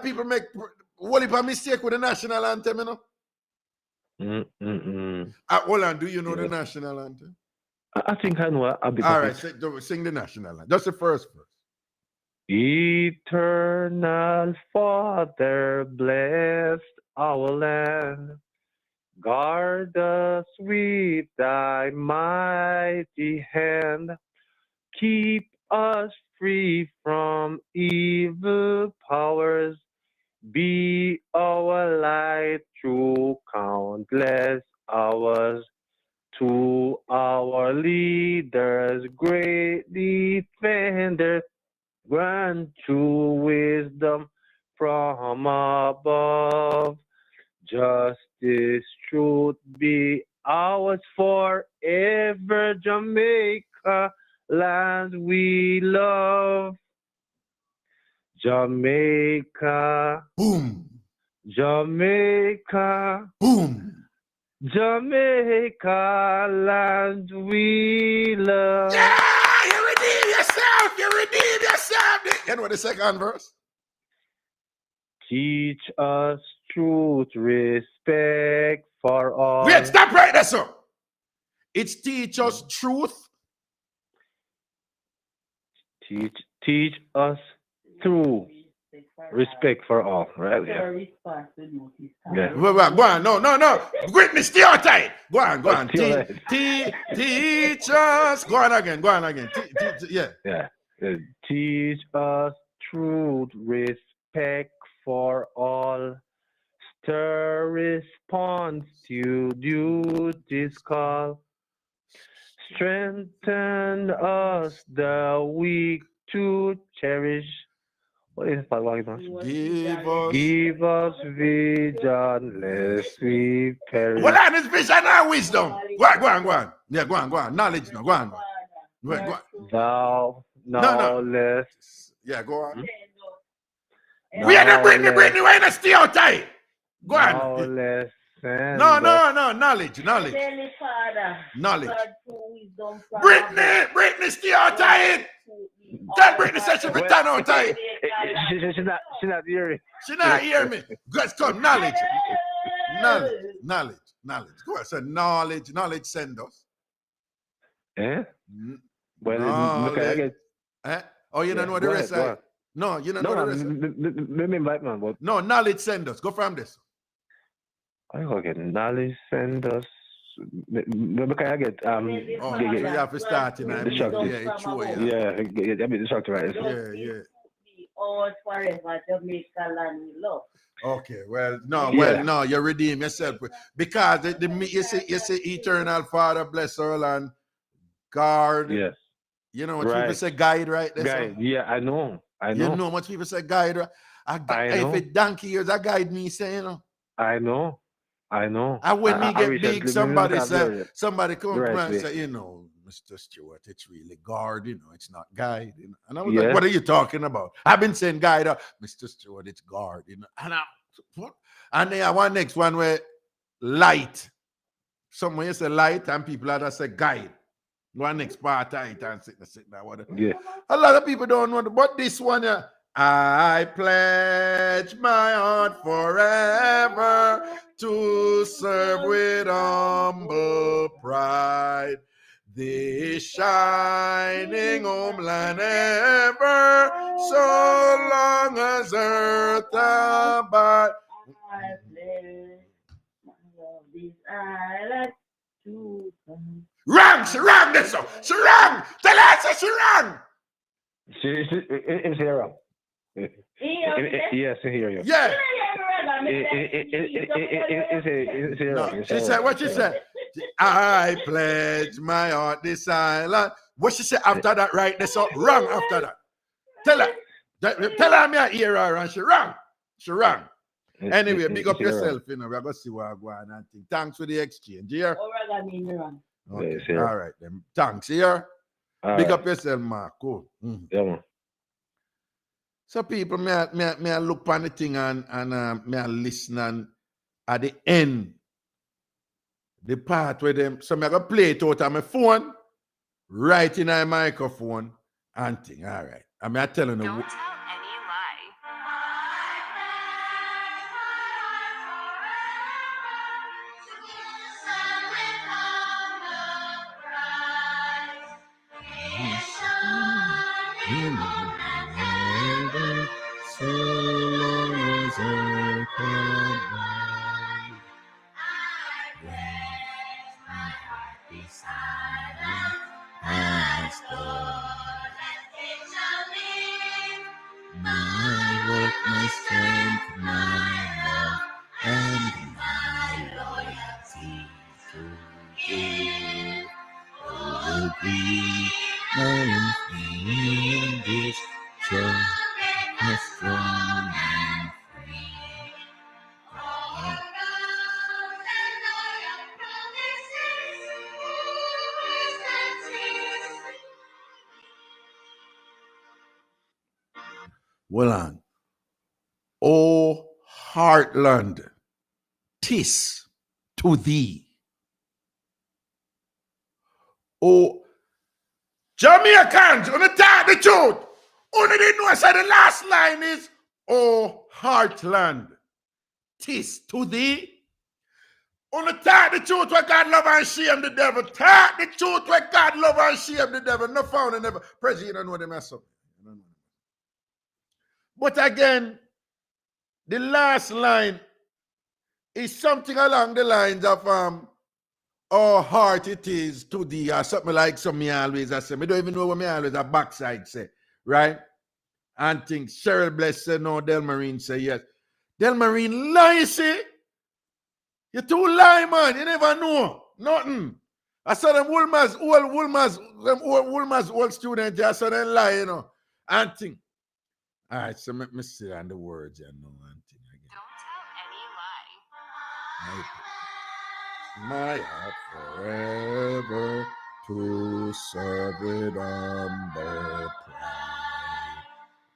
people make whole heap of mistake with the national anthem, hold on, do you know the national anthem? I think I know a bit. All right, sing the national anthem. That's the first verse. Eternal Father, bless our land. Guard us with thy mighty hand. Keep us free from evil powers. Be our light through countless hours. To our leaders, great defenders, grant true wisdom from above. Justice, truth be ours forever, Jamaica, land we love. Jamaica, boom. Jamaica, boom. Jamaica, land we love. Yeah, you redeem yourself. You know what the second verse? Teach us truth, respect for all. Wait, stop right there, sir. It's teach us truth. Teach us through respect for all, right? Yeah. Go on. No. Whitney, stay on tight. Go on. Teach us. Go on again. Yeah. Teach us truth, respect for all. Stir response to duty's call. Strengthen us, the weak to cherish. What is that? Give us vision, lest we perish. Well, that is vision and wisdom. Go on. Yeah, go on. Knowledge, no. Go on. Thou knowledge. Yeah, go on. We are the Britney, why not stay out tight? Go on. No. Knowledge. Britney, stay out tight. Tell Britney said she be turn out tight. She's not hearing. She not hear me. Let's come. Knowledge. Go on, say knowledge send us. Well, look at Oh, you don't know the rest side? No, you don't know the rest. No, knowledge send us. Go from this. I go get knowledge send us. because I get so you have to start in a distracted. yeah, it's true, yeah. Yeah, get a bit distracted right. Yeah. All forever Jamaica land love. Okay, no, you redeem yourself because you say eternal Father bless her and guard. Yes. You know what people say guide, right? Guide. Yeah, I know. You know what people say guide, right? If it donkey years, a guide me say, you know. I know. And when me get big, somebody come right and say, you know, Mr. Stewart, it's really guard, you know, it's not guide. You know? And I was like, what are you talking about? I've been saying guide, Mr. Stewart, it's guard, you know. And then I want next one where light. Somewhere you say light and people other say guide. One next part of it and sit there. Yeah. A lot of people don't know, but this one, I pledge my heart forever to serve with humble pride this shining homeland ever, so long as earth abide. I pledge my love this island to come. She wrong this song. She wrong. Tell her she wrong. It's here wrong. Yes, I hear you. Yeah. It's she said what she said. I pledge my heart this island. What she said after that, right? That's so wrong after that. Tell her me I hear her and she wrong. She wrong. Anyway, big up yourself, you know. We're gonna see what I go on and think. Thanks for the exchange here. Okay. All right, then. Thanks here. Big up yourself, Mark. Cool. Yeah, man. So people, may I look on the thing and may I listen and at the end, the part where them, so I'm going to play it out on my phone, right in my microphone, and thing. All right. I'm telling you. Don't tell any lie. So long as I can as God, my work, my strength, my love, and my loyalty to you will be my in this joy, a strong and free. Well on. O heartland, 'tis to thee. O Jamaicans, on the tell the truth. Only they know I said the last line is, O heartland, 'tis to thee. Only tell the truth where God love and shame the devil. Tell the truth where God love and shame the devil. No found and never. President, you don't know the mess up. But again, the last line is something along the lines of how hard it is to thee, or something like some me always I say. I don't even know what me always a backside say, right? And think Cheryl Bless say no, Del Marine say yes. Del Marine lie, see? You too lie, man. You never know. Nothing. I saw them Woolmer's old students, I saw them lie, you know. And think. All right, so let me see on the words, you know, and thing again. Don't tell any lie. My heart forever to serve with humble pride.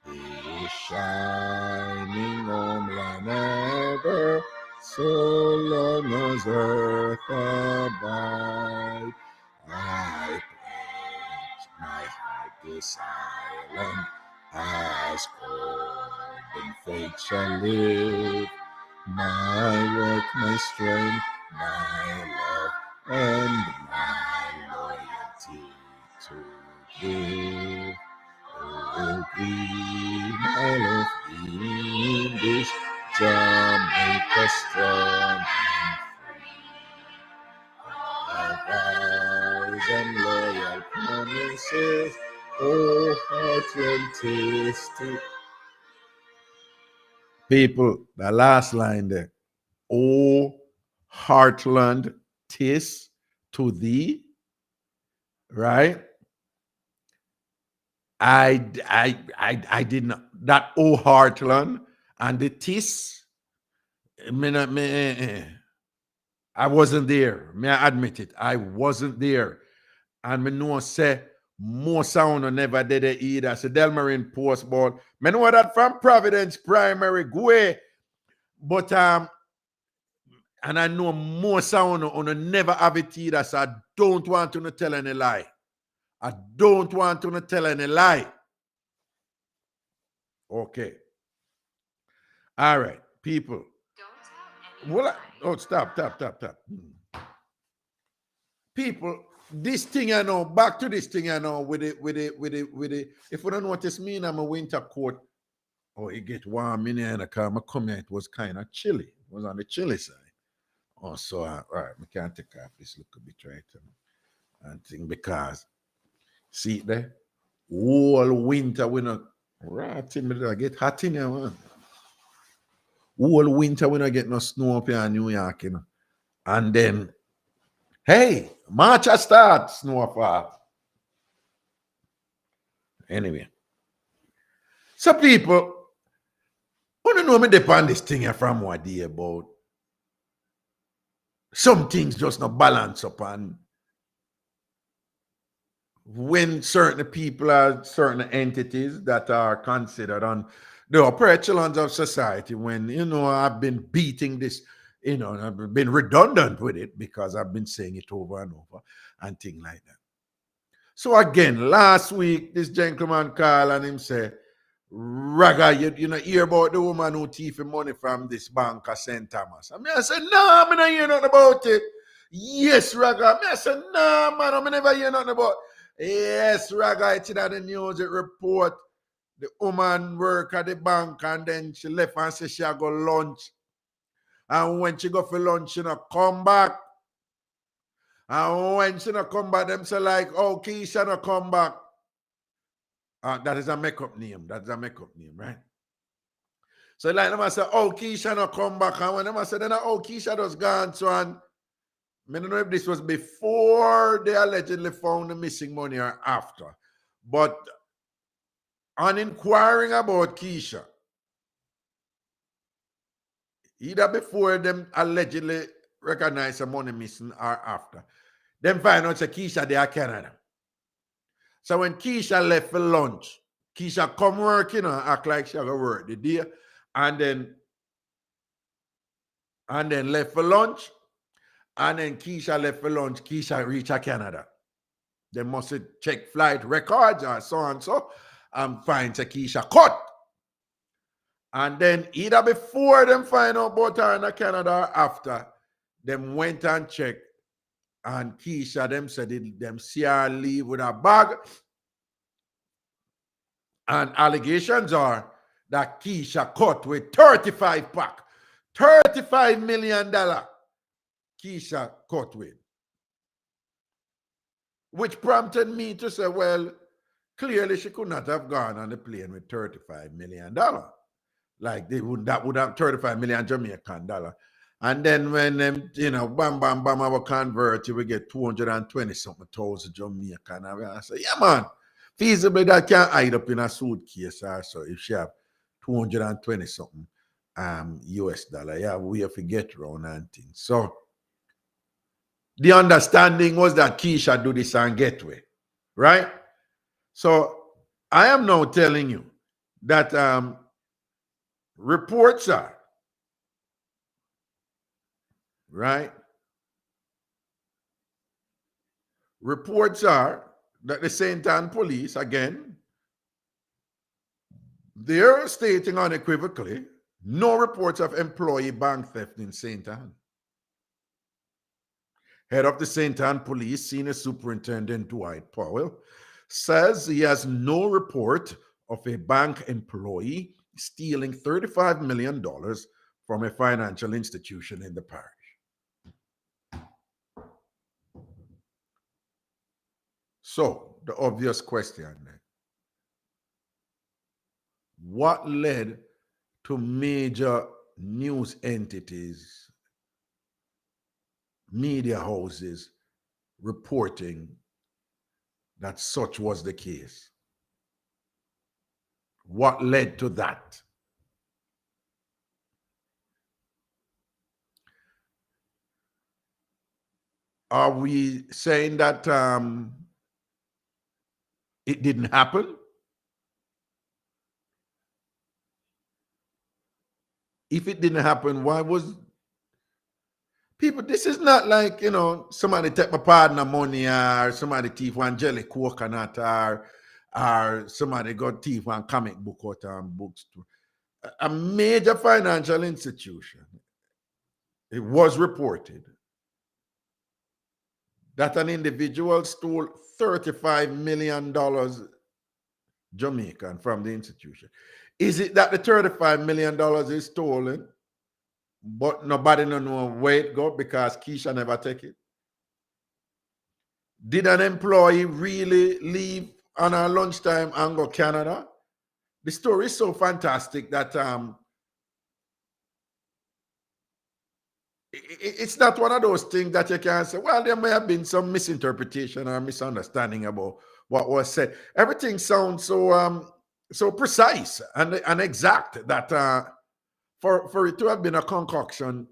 The shining homeland ever, so long as earth abide. I pledge my heart this island as gold and faith shall live. My work, my strength, my love, and my loyalty to give. Oh, be my love in this Jamaica strong and free. and loyal promises. Oh, Heartland taste. People, the last line there. Oh, Heartland tis to thee, right? I did not that oh Heartland and the tis. I wasn't there. May I admit it? I wasn't there. And me know say more sound never did it either. So Delmarine Post board. Me know that from Providence Primary Gway. But and I know more sound on never have it either. So I don't want to tell any lie. I don't want to tell any lie. Okay. All right, people. Well, stop. People, this thing I know, back to this thing I know with it. If you don't notice me in my winter coat, it get warm in here and I come here, it was kind of chilly. It was on the chilly side. Oh, so all right, I can't take off this look a bit right and thing because see there, all winter we not right I get hot in here, man. All winter we not get no snow up here in New York, you know. And then hey, March I start snowfall. Anyway. So people, want to know me depend this thing here from what day about. Some things just not balance up and when certain people are certain entities that are considered on the upper echelons of society, when I've been beating this, I've been redundant with it because I've been saying it over and over and things like that. So again, last week, this gentleman called and him say, Raga, you know, hear about the woman who thief money from this bank of St. Thomas. I said, no, I don't hear nothing about it. Yes, Raga. I said, no, man, I never hear nothing about it. Yes, Raga, it's in the news, it report the woman work at the bank and then she left and said she go lunch. And when she go for lunch, she not come back. And when she not come back, them say like, oh, Keisha not come back. That is a makeup name. That's a makeup name, right? So like them I say, oh, Keisha not come back. And when them I say, then oh, Keisha just gone. So and I don't know if this was before they allegedly found the missing money or after. But on inquiring about Keisha, either before them allegedly recognize the money missing or after, them find out that Keisha they are Canada. So when Keisha left for lunch, Keisha come work, act like she go work the day, and then left for lunch, and then Keisha left for lunch, Keisha reach Canada. They must check flight records or so and so, and find that Keisha cut. And then either before them find out about her in Canada or after, them went and checked, and Keisha them said them see her leave with a bag. And allegations are that Keisha cut with 35 pack. $35 million Keisha cut with. Which prompted me to say, well, clearly she could not have gone on the plane with $35 million. Like that would have 35 million Jamaican dollar. And then when them, bam, bam, bam, I will convert, you will get 220 something thousand Jamaican. I say, yeah, man. Feasibly, that can't hide up in a suitcase or so if she have 220 something US dollar. Yeah, we have to get around and things. So the understanding was that Keisha do this and get way, right? So I am now telling you that reports are, right? Reports are that the St. Anne police, again, they're stating unequivocally no reports of employee bank theft in St. Anne. Head of the St. Anne Police, Senior Superintendent Dwight Powell, says he has no report of a bank employee stealing $35 million from a financial institution in the parish. So, the obvious question then, what led to major news entities, media houses reporting that such was the case? What led to that? Are we saying that it didn't happen? If it didn't happen, why was people? This is not like, somebody take my partner money, or somebody thief one jelly coconut, or somebody got thief one comic book out of bookstore. A major financial institution, it was reported that an individual stole $35 million Jamaican from the institution. Is it that the $35 million is stolen, but nobody don't know where it go because Keisha never take it? Did an employee really leave on our lunchtime and go Canada? The story is so fantastic that it's not one of those things that you can say, well, there may have been some misinterpretation or misunderstanding about what was said. Everything sounds so precise and exact that for it to have been a concoction,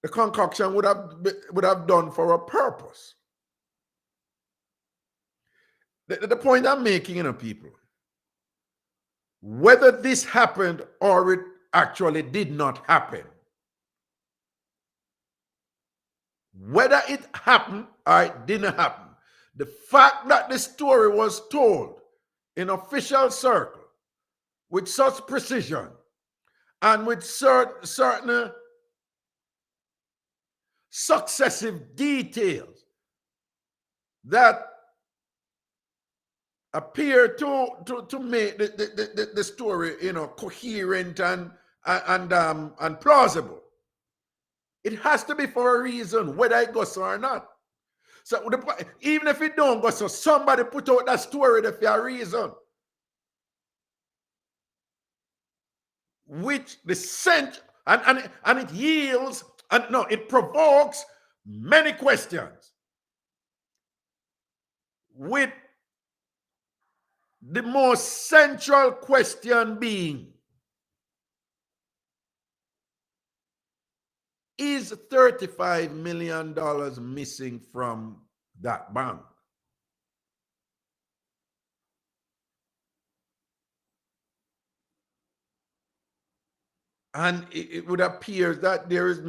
the concoction would have done for a purpose. The point I'm making, people, whether this happened or it actually did not happen, whether it happened or it didn't happen, the fact that the story was told in official circle with such precision and with certain successive details that appear to make the story, coherent and plausible. It has to be for a reason, whether it goes or not. So even if it don't go, so somebody put out that story there for a reason, which the scent and it yields, and no, it provokes many questions, with the most central question being, is $35 million missing from that bank? And it would appear that there is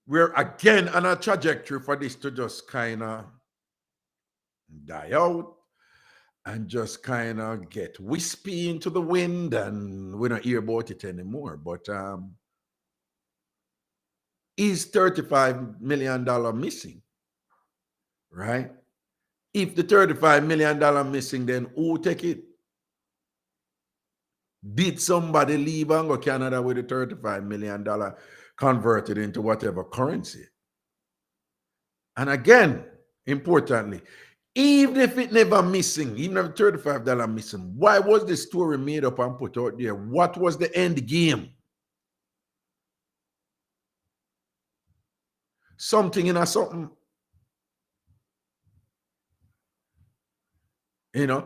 we're again on a trajectory for this to just kind of die out and just kind of get wispy into the wind, and we don't hear about it anymore. But is $35 million missing, right? If the $35 million missing, then who take it? Did somebody leave and go Canada with the $35 million converted into whatever currency? And again, importantly, even if it never missing, even if $35 missing, why was the story made up and put out there? What was the end game? Something in a something. Who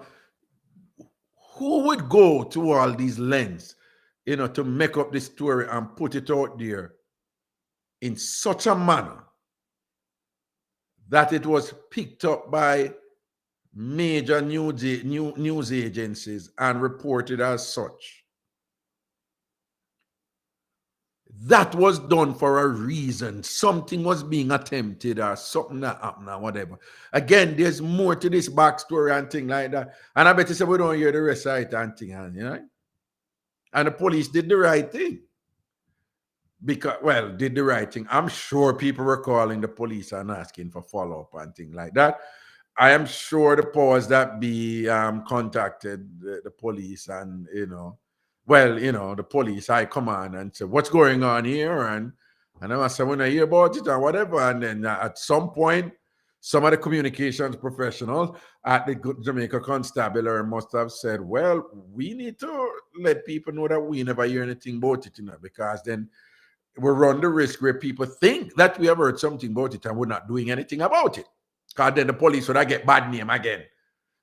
would go to all these lengths, to make up this story and put it out there in such a manner that it was picked up by major news agencies and reported as such? That was done for a reason. Something was being attempted or something that happened or whatever. Again, there's more to this backstory and thing like that. And I bet you say we don't hear the rest of it and thing, and the police did the right thing. Did the right thing. I'm sure people were calling the police and asking for follow-up and things like that. I am sure the powers that be contacted the police and, the police high command and said, what's going on here? And I must say, when I hear about it and whatever, and then at some point, some of the communications professionals at the Jamaica Constabulary must have said, well, we need to let people know that we never hear anything about it, because then we run the risk where people think that we have heard something about it and we're not doing anything about it. Because then the police would get bad name again.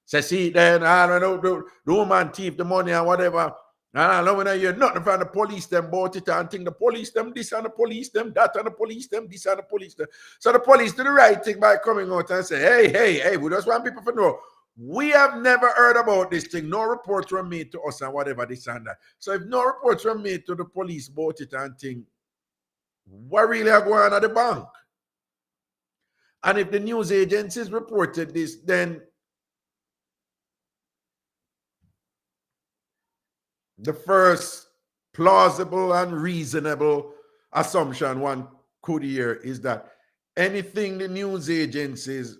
Say, see, then, I don't know, the woman thief the money and whatever. And I don't know when I hear nothing from the police them about it and think the police them this and the police them that and the police them this and the police them. So the police do the right thing by coming out and say, hey, we just want people to know. We have never heard about this thing. No reports were made to us and whatever this and that. So if no reports were made to the police about it and think, what really are going on at the bank? And if the news agencies reported this, then the first plausible and reasonable assumption one could hear is that anything the news agencies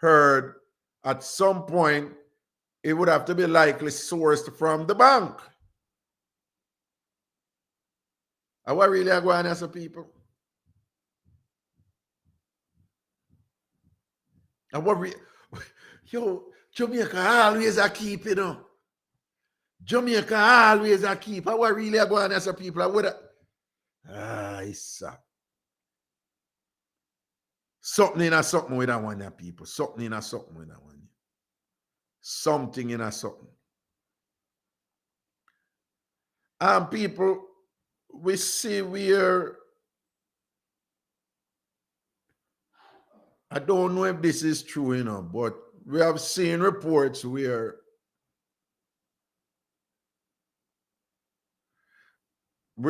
heard at some point, it would have to be likely sourced from the bank. And what really are going on as a people? And what Jamaica always a keep, Jamaica always a keep. How what really are going on as a people? It's something in a something with that one, yeah, people. Something in a something with that one. Something in a something. And people, we see where, I don't know if this is true, but we have seen reports where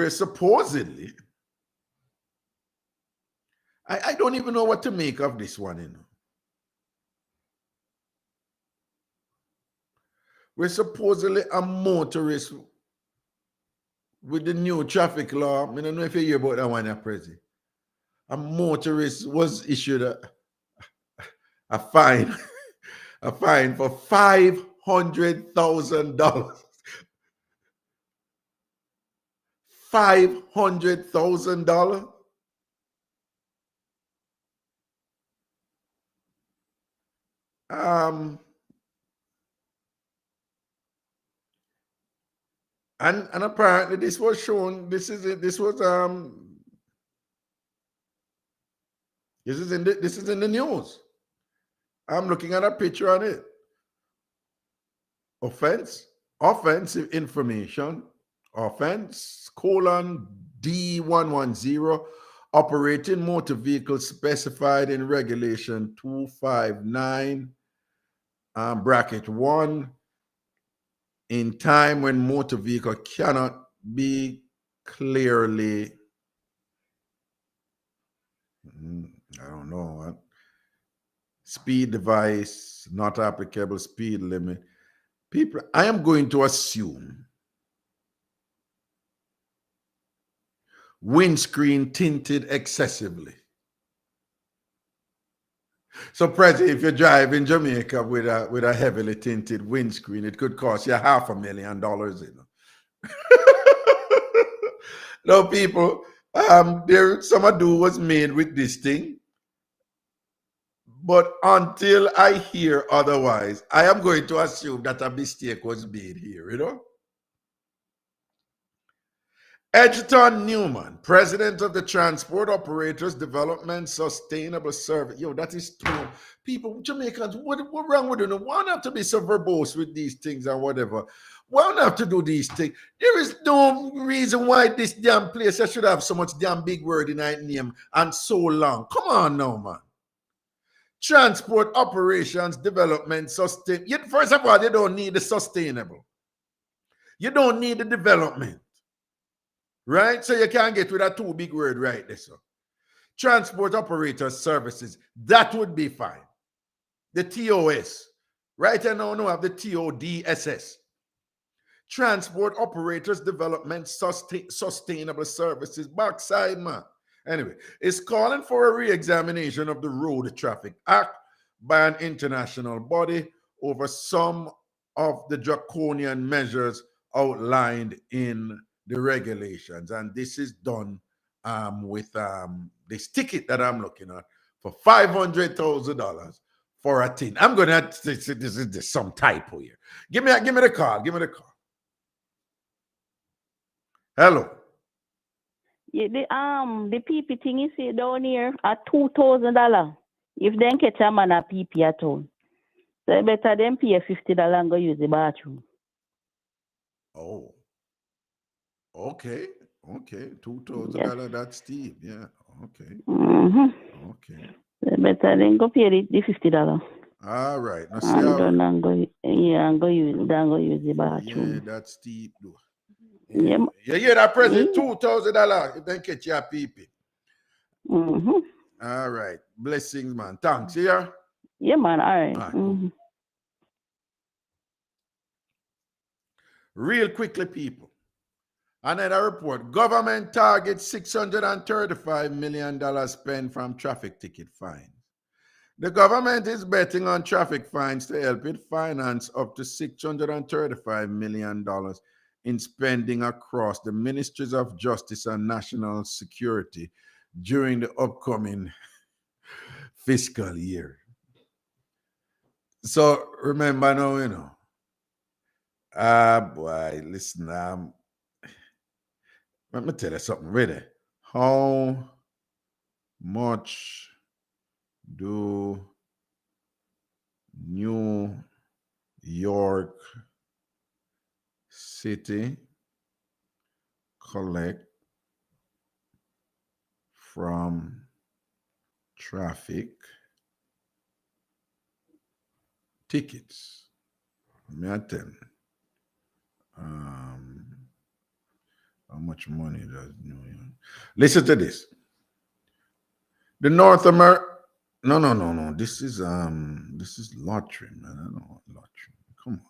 supposedly, I don't even know what to make of this one, We're supposedly a motorist with the new traffic law. I don't know if you hear about that one, Prezi. A motorist was issued a fine, a fine for $500,000. $500,000. And apparently this was shown. This is in the news. I'm looking at a picture on it. Offensive information. Offense D110. Operating motor vehicle specified in regulation 259 bracket 1 in time when motor vehicle cannot be clearly, I don't know, speed device, not applicable, speed limit. People, I am going to assume windscreen tinted excessively. So, Prezi, if you drive in Jamaica with a heavily tinted windscreen, it could cost you $500,000. No, people, some ado was made with this thing. But until I hear otherwise, I am going to assume that a mistake was made here, Edgerton Newman, president of the Transport Operators Development Sustainable Service. That is true. People, Jamaicans, what wrong with you? Why not to be so verbose with these things and whatever? Why not have to do these things? There is no reason why this damn place should have so much damn big word in its name and so long. Come on now, man. Transport Operations Development Sustain. First of all, you don't need the sustainable. You don't need the development. Right? So you can't get with a too big word right there. So Transport Operator Services, that would be fine. The TOS. Right now, no, have the TODSS. Transport Operators Development Sustainable Services. Backside, man. Anyway, it's calling for a re-examination of the Road Traffic Act by an international body over some of the draconian measures outlined in the regulations, and this is done with this ticket that I'm looking at for $500,000 for a tin. I'm gonna this is some typo here. Give me the call. Give me the call. Hello. Yeah, the PP thing you see down here at $2,000. If then catch a man a PP at all, so better than pay $50 and go use the bathroom. Oh. Okay. $2,000. Yes. That's steep. Yeah. Okay. Mm-hmm. Okay. So better than go pay the $50. All right. Now see And how. done and go use the bathroom. Yeah, that's steep though. Yeah. Yeah, that present $2,000 if they catch your people. Mm-hmm. All right. Blessings, man. Thanks. Yeah. Yeah, man. All right. All right, cool. Real quickly, people. Another report. Government targets $635 million spent from traffic ticket fines. The government is betting on traffic fines to help it finance up to $635 million in spending across the Ministries of Justice and National Security during the upcoming fiscal year. So remember now, boy, listen, let me tell you something, really. How much do New York City collect from traffic tickets? Let me tell you. How much money does New York? Listen to this. The North America. No. This is lottery, man. I don't want lottery. Come on.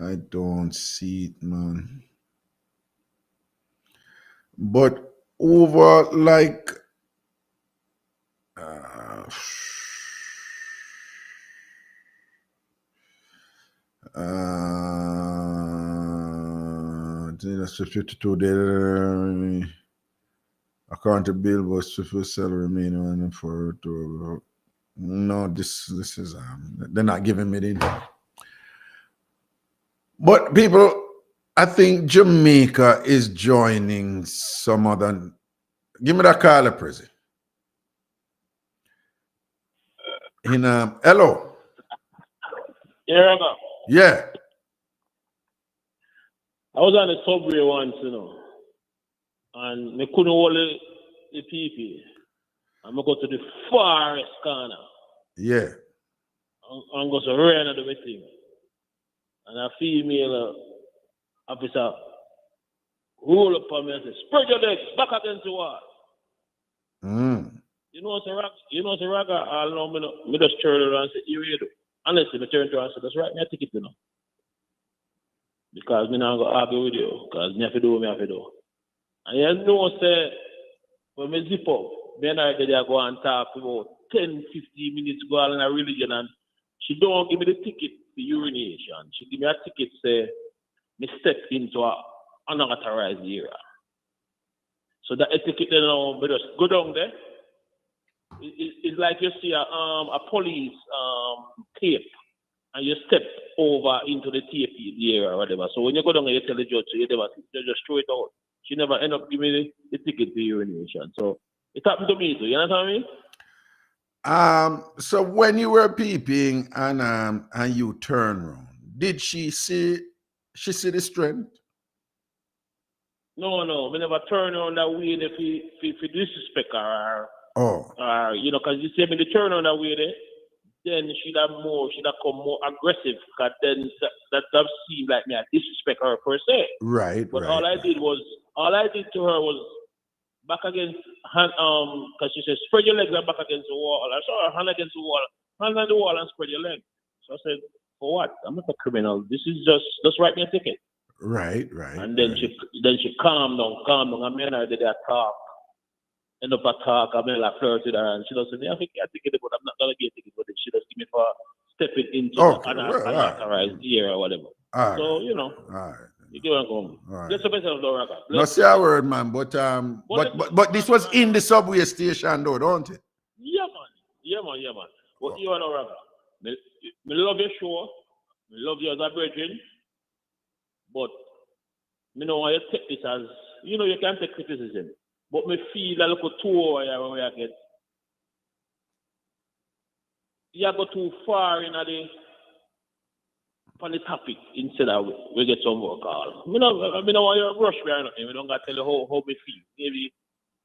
I don't see it, man. But over like according to bill was to salary minimum for to no this is they're not giving me the info. But people, I think Jamaica is joining some other. Give me that call, President. Hello. Yeah, Yeah. I was on the subway once, and I couldn't hold the people. I'm going to go to the farthest corner. Yeah. And go to rain at the thing. And a female officer roll up on me and say, spread your legs back against the wall. You know what's a raga? I'll know me just turn around and say, Irie, honestly, I turn around and say, just write me a ticket, Because me not going to argue with you. Because me have to do what me have to do. And you know, say, when me zip up, me and I go and talk about 10, 15 minutes go on a religion, and she don't give me the ticket for urination. She give me a ticket, say, me step into an unauthorized area. So that ticket, me just go down there. It's like you see a police tape, and you step over into the tape area or whatever. So when you go down there, you tell the judge, you just throw it out. She never end up giving me the ticket to urination. So it happened to me too. You know what I mean? So when you were peeping and you turn around, did she see the strength? No. We never turn around that way if you disrespect her or because you see me the turn on that way there, then she'd have come more aggressive, because then that seemed like me I disrespect her per se. Right. But all I did to her was back against hand, because she said, spread your legs and back against the wall. I saw her hand against the wall, hand on the wall and spread your legs. So I said, for what? I'm not a criminal. This is just write me a ticket. Right. And then she calmed down. I mean, I did that talk. End up a talk, I mean, like flirt with her, and she doesn't say, I think I get a ticket, but I'm not going to get a ticket, but she just give me for stepping into the unauthorized area or whatever. So, you know, you get what I'm going. Let's say myself, though, Raga. Not say a word, man, but this was in the subway station, though, don't it? Yeah, man. But you know, Raga, me love your show, me love you as a brethren, but me know why you take this as, you know, you can take criticism. But me feel a little too when I get. You go too far in the topic instead of we get some work all. I mean, I want you to rush me or nothing. We don't got to tell you how we feel. Maybe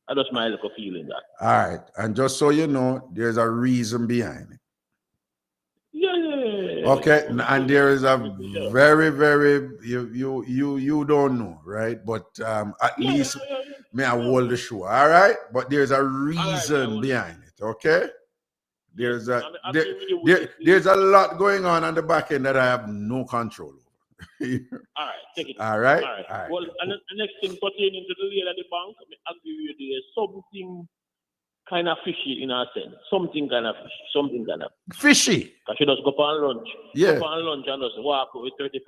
I just my little feeling that. All right. And just so you know, there's a reason behind it. Yeah. Okay. And there is a very, very you don't know, right? But at least may I hold the show. All right. But there's a reason behind it. Okay. There's there's a lot going on the back end that I have no control over. All right, take it. All right. Well, and the next thing pertaining to the lady at the bank, I agree with you. There's something kind of fishy in our sense. Something kind of fishy. Because she just go on lunch. Yeah. Go on lunch and just walk with 30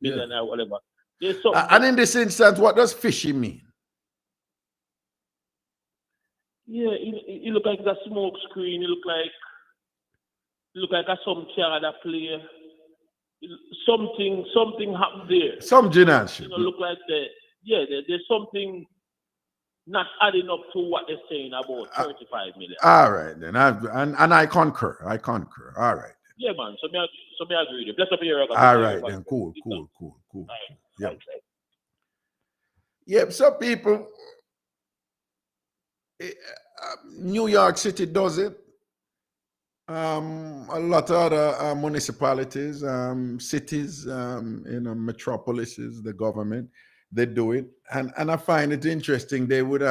million or whatever. There's something. And in this instance, what does fishy mean? Yeah, it look like a smoke screen. It look like some chair that play. Something happened there. Some genius. You know, look like there's something not adding up to what they're saying about 35 million. All right then, and I concur. All right. Yeah, man. So me agree with you. Bless up your. All right then, cool. Yep. Yep. So people. New York City does it. A lot of other municipalities, cities, metropolises, the government, they do it, and I find it interesting. They would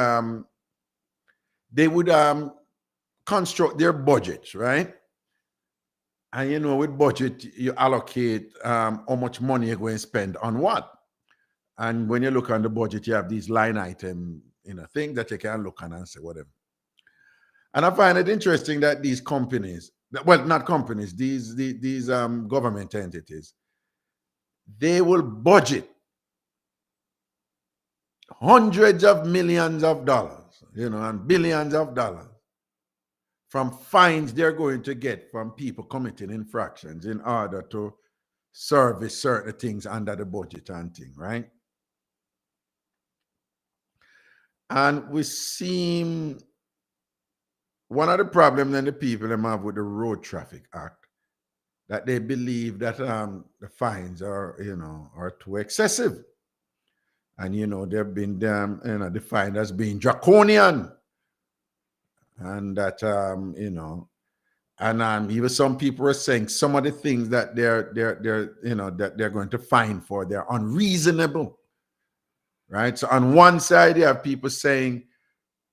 construct their budgets, right? And with budget, you allocate how much money you're going to spend on what. And when you look on the budget, you have these line item, things that you can look on and say whatever. And I find it interesting that these companies, well, not companies, these government entities, they will budget hundreds of millions of dollars, and billions of dollars from fines they're going to get from people committing infractions in order to service certain things under the budget and thing, right? And we seem one of the problems that the people have with the Road Traffic Act, that they believe that the fines are too excessive, and they've been defined as being draconian, and that and even some people are saying some of the things that they're going to fine for, they're unreasonable, right? So on one side you have people saying,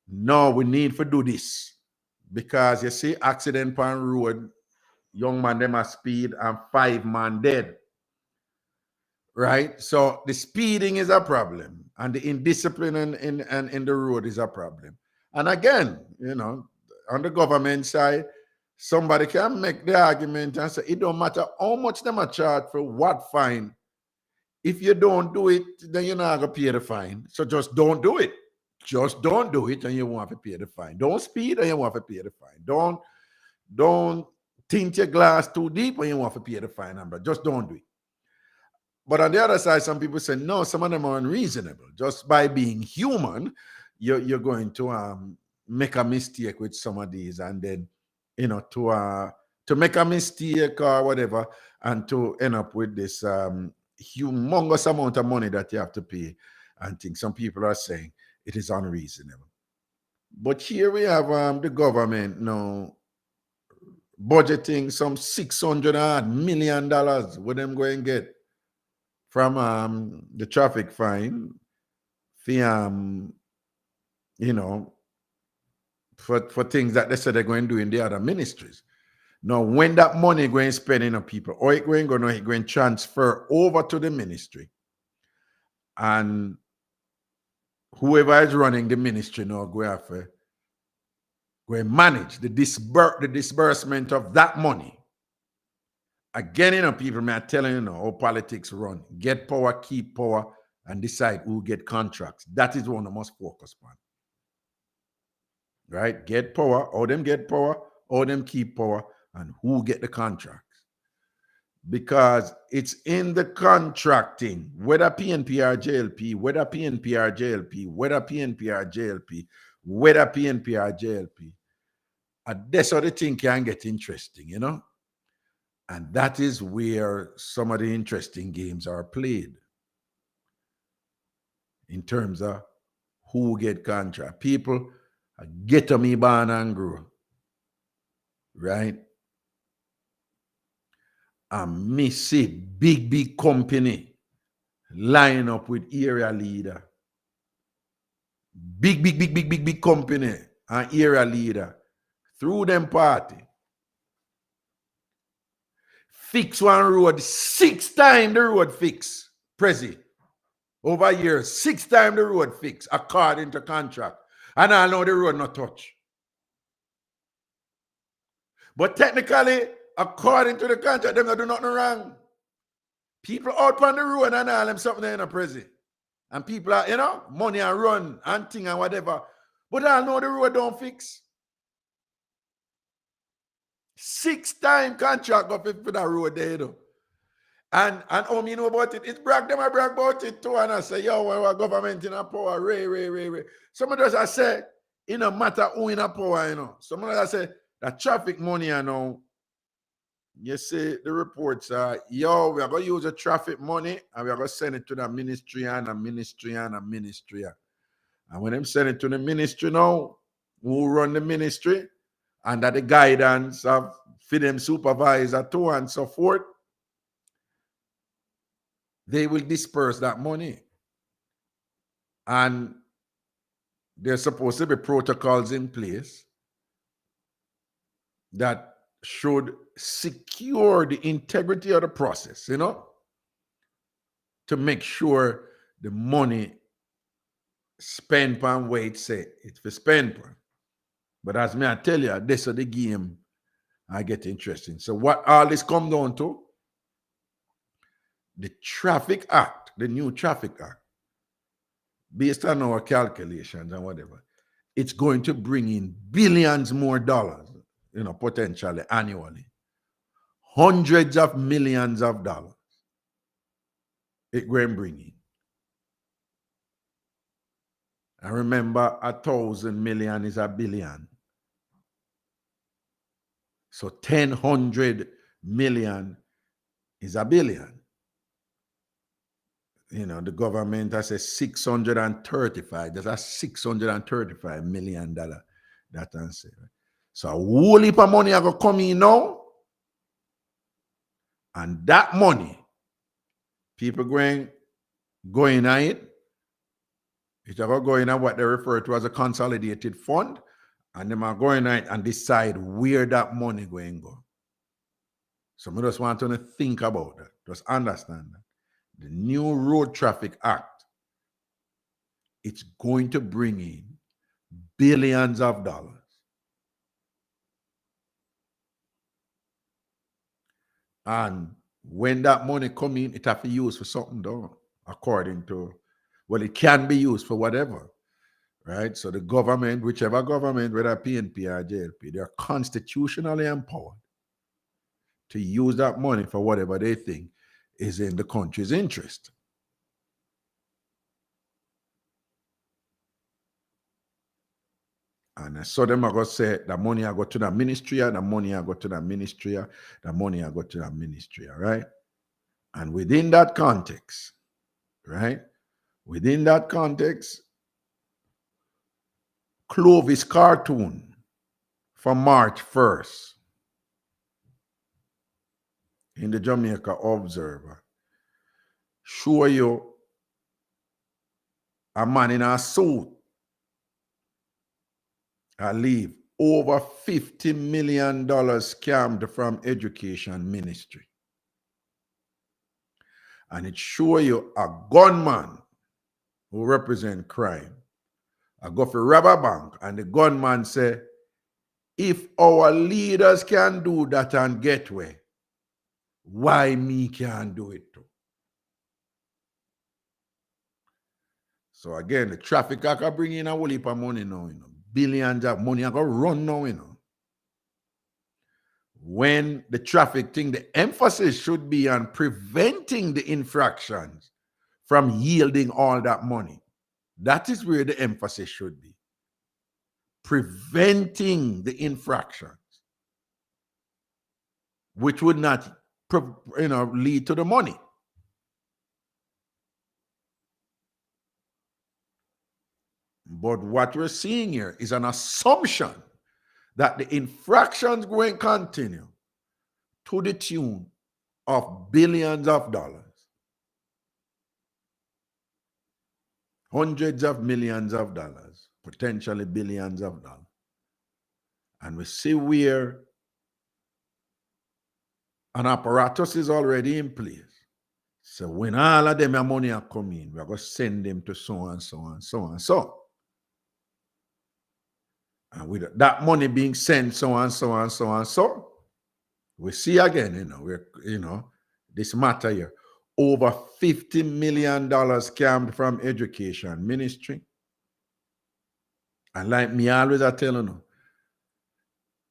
no, we need to do this. Because you see, accident on road, young man them a speed and 5 man dead. Right? So the speeding is a problem, and the indiscipline in the road is a problem. And again, on the government side, somebody can make the argument and say it don't matter how much them a charge for what fine. If you don't do it, then you're not gonna pay the fine. So just don't do it. Just don't do it and you won't have to pay the fine. Don't speed and you won't have to pay the fine. Don't tint your glass too deep and you won't have to pay the fine number. Just don't do it. But on the other side, some people say, no, some of them are unreasonable. Just by being human, you're going to make a mistake with some of these, and then, to make a mistake or whatever, and to end up with this humongous amount of money that you have to pay and things. Some people are saying it is unreasonable. But here we have the government now budgeting some $600 million. What them going to get from the traffic fine for things that they said they're going to do in the other ministries. Now, when that money going to spend in people, or it going to transfer over to the ministry, And whoever is running the ministry now go have to go manage the disbursement of that money. Again, people, me are telling you how politics run. Get power, keep power, and decide who get contracts. That is one of must focus on. Right? Get power, how them get power, how them keep power, and who get the contracts. Because it's in the contracting, whether PNP or JLP, whether PNP or JLP, whether PNP or JLP, whether PNP or JLP. And that's how the thing can get interesting, you know? And that is where some of the interesting games are played in terms of who get contract. People get to me born and grow, right? And me see big company line up with area leader. Big company and area leader through them party. Fix one road 6 times the road fix, Prezi. Over years, 6 times the road fix according to contract. And I know the road not touch. But technically, according to the contract, them not do nothing wrong. People out on the road and all them something there in a Prezi. And people are, you know, money and run and thing and whatever. But I know the road don't fix. 6 times contract go for that road there, though. And you know about it? It's brag them, I brag about it too. And I say, yo, our government in a power, Ray. Some of us I say, it no matter who in a power, you know. Some of us I say, that traffic money, you know, you see the reports are, yo, we are going to use the traffic money and we are going to send it to the ministry and a ministry and a ministry. And when them send it to the ministry now, who run the ministry, under the guidance of for them supervisor too and so forth, they will disperse that money. And there's supposed to be protocols in place that should secure the integrity of the process, you know, to make sure the money spent on where it say it's for spent on. But as me I tell you, this is the game I get interesting. So what all this come down to? The Traffic Act, the new Traffic Act, based on our calculations and whatever, it's going to bring in billions more dollars, you know, potentially annually. Hundreds of millions of dollars it going to bring in. And remember, 1,000 million is a billion. So 1,000 million is a billion. You know, the government has a 635. There's a $635 million that answer. So a whole heap of money are going to come in now. And that money, people going on it. It's going on what they refer to as a consolidated fund. And them are going on it and decide where that money going to go. So I just want to think about that. Just understand that. The new Road Traffic Act, it's going to bring in billions of dollars. And when that money come in, it have to be used for something, though, according to, well, it can be used for whatever, right? So the government, whichever government, whether PNP or JLP, they're constitutionally empowered to use that money for whatever they think is in the country's interest. And so them are going to say the money I go to the ministry, the money I go to the ministry, the money I go to the ministry, right? And within that context, right? Within that context, Clovis cartoon from March 1st in the Jamaica Observer show you a man in a suit leave over $50 million scammed from education ministry. And it show you a gunman who represent crime. I go for rob a bank and the gunman say, if our leaders can do that and get way, why me can't do it too? So again, the traffic I can bring in a whole heap of money now, billions of money I can run now, When the traffic thing, the emphasis should be on preventing the infractions from yielding all that money. That is where the emphasis should be. Preventing the infractions, which would not, lead to the money. But what we're seeing here is an assumption that the infractions going to continue to the tune of billions of dollars, hundreds of millions of dollars, potentially billions of dollars. And we see where an apparatus is already in place. So when all of them money are coming, we're going to send them to so and so and so and so. And with that money being sent so and so and so and so, we see again, this matter here. Over $50 million scammed from education ministry. And like me always I tell you,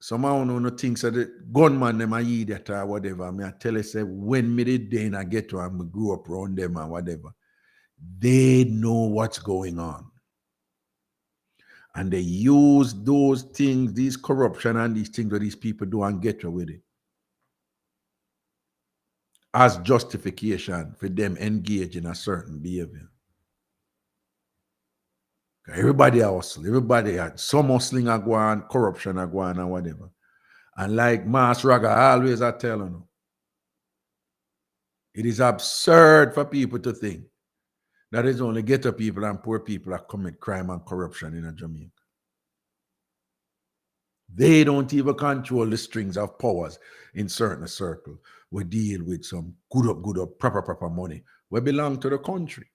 some of you thinks that the gunman them are idiot or whatever. Me I tell you, say, when me did day in a ghetto and me grew up around them or whatever, they know what's going on. And they use those things, these corruption and these things that these people do and get away with it as justification for them engage in a certain behavior. Everybody hustle, everybody had some hustling a go on, corruption a go on and whatever. And like Mas Raga always I tell you, it is absurd for people to think that it's only ghetto people and poor people that commit crime and corruption in Jamaica. They don't even control the strings of powers in certain circles. We deal with some good up, proper money. We belong to the country.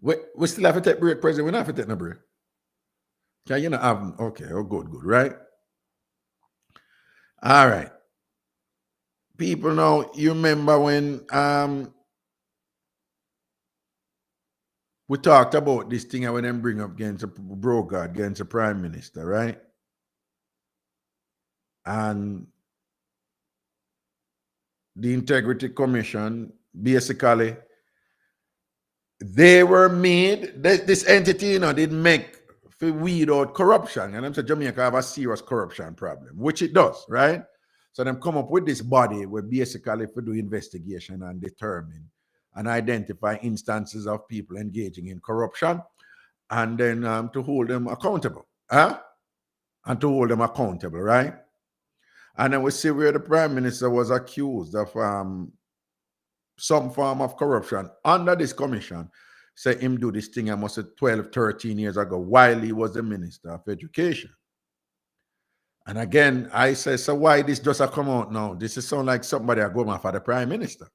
We still have to take break, President. We don't have to take no break. Can you not have? Okay, good, right? All right. People now, you remember when we talked about this thing and when them bring up against a broker, against a prime minister, right? And the Integrity Commission, basically, they were made, this entity, did make for weed out corruption. And I'm saying Jamaica have a serious corruption problem, which it does, right? So them come up with this body where basically for do investigation and determine and identify instances of people engaging in corruption and then to hold them accountable. And to hold them accountable, right? And then we see where the Prime Minister was accused of some form of corruption under this commission. Say him do this thing, I must say 12, 13 years ago while he was the Minister of Education. And again, I say, so why this just come out now? This is sound like somebody are going for the Prime Minister.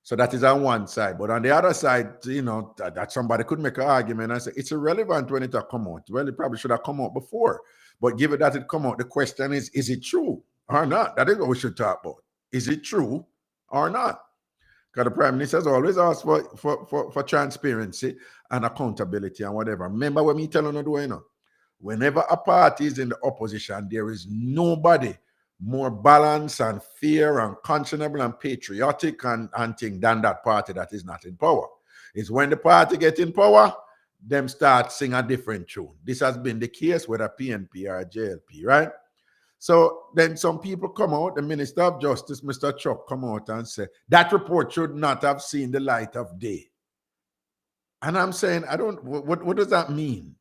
So that is on one side. But on the other side, that somebody could make an argument and say, it's irrelevant when it come out. Well, it probably should have come out before. But given that it come out, the question is it true or not? That is what we should talk about. Is it true or not? Because the Prime Minister has always asked for transparency and accountability and whatever. Remember what me telling you, whenever a party is in the opposition, there is nobody more balanced and fair and conscionable and patriotic and thing than that party that is not in power. It's when the party get in power, them start sing a different tune. This has been the case with a PNP or a JLP, right? So then some people come out, the Minister of Justice, Mr. Chuck, come out and say, that report should not have seen the light of day. And I'm saying, what does that mean?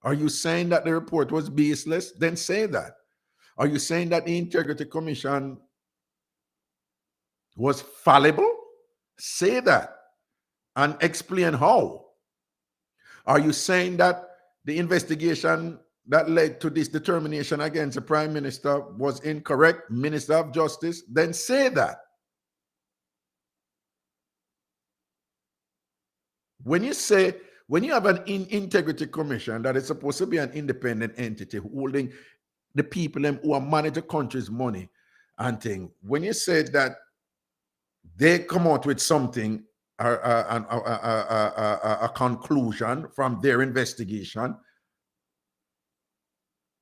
Are you saying that the report was baseless? Then say that. Are you saying that the Integrity Commission was fallible? Say that and explain how. Are you saying that the investigation that led to this determination against the Prime Minister was incorrect, Minister of Justice? Then say that. When you have an integrity commission that is supposed to be an independent entity holding the people who are managing the country's money and thing, when you say that they come out with something, a conclusion from their investigation,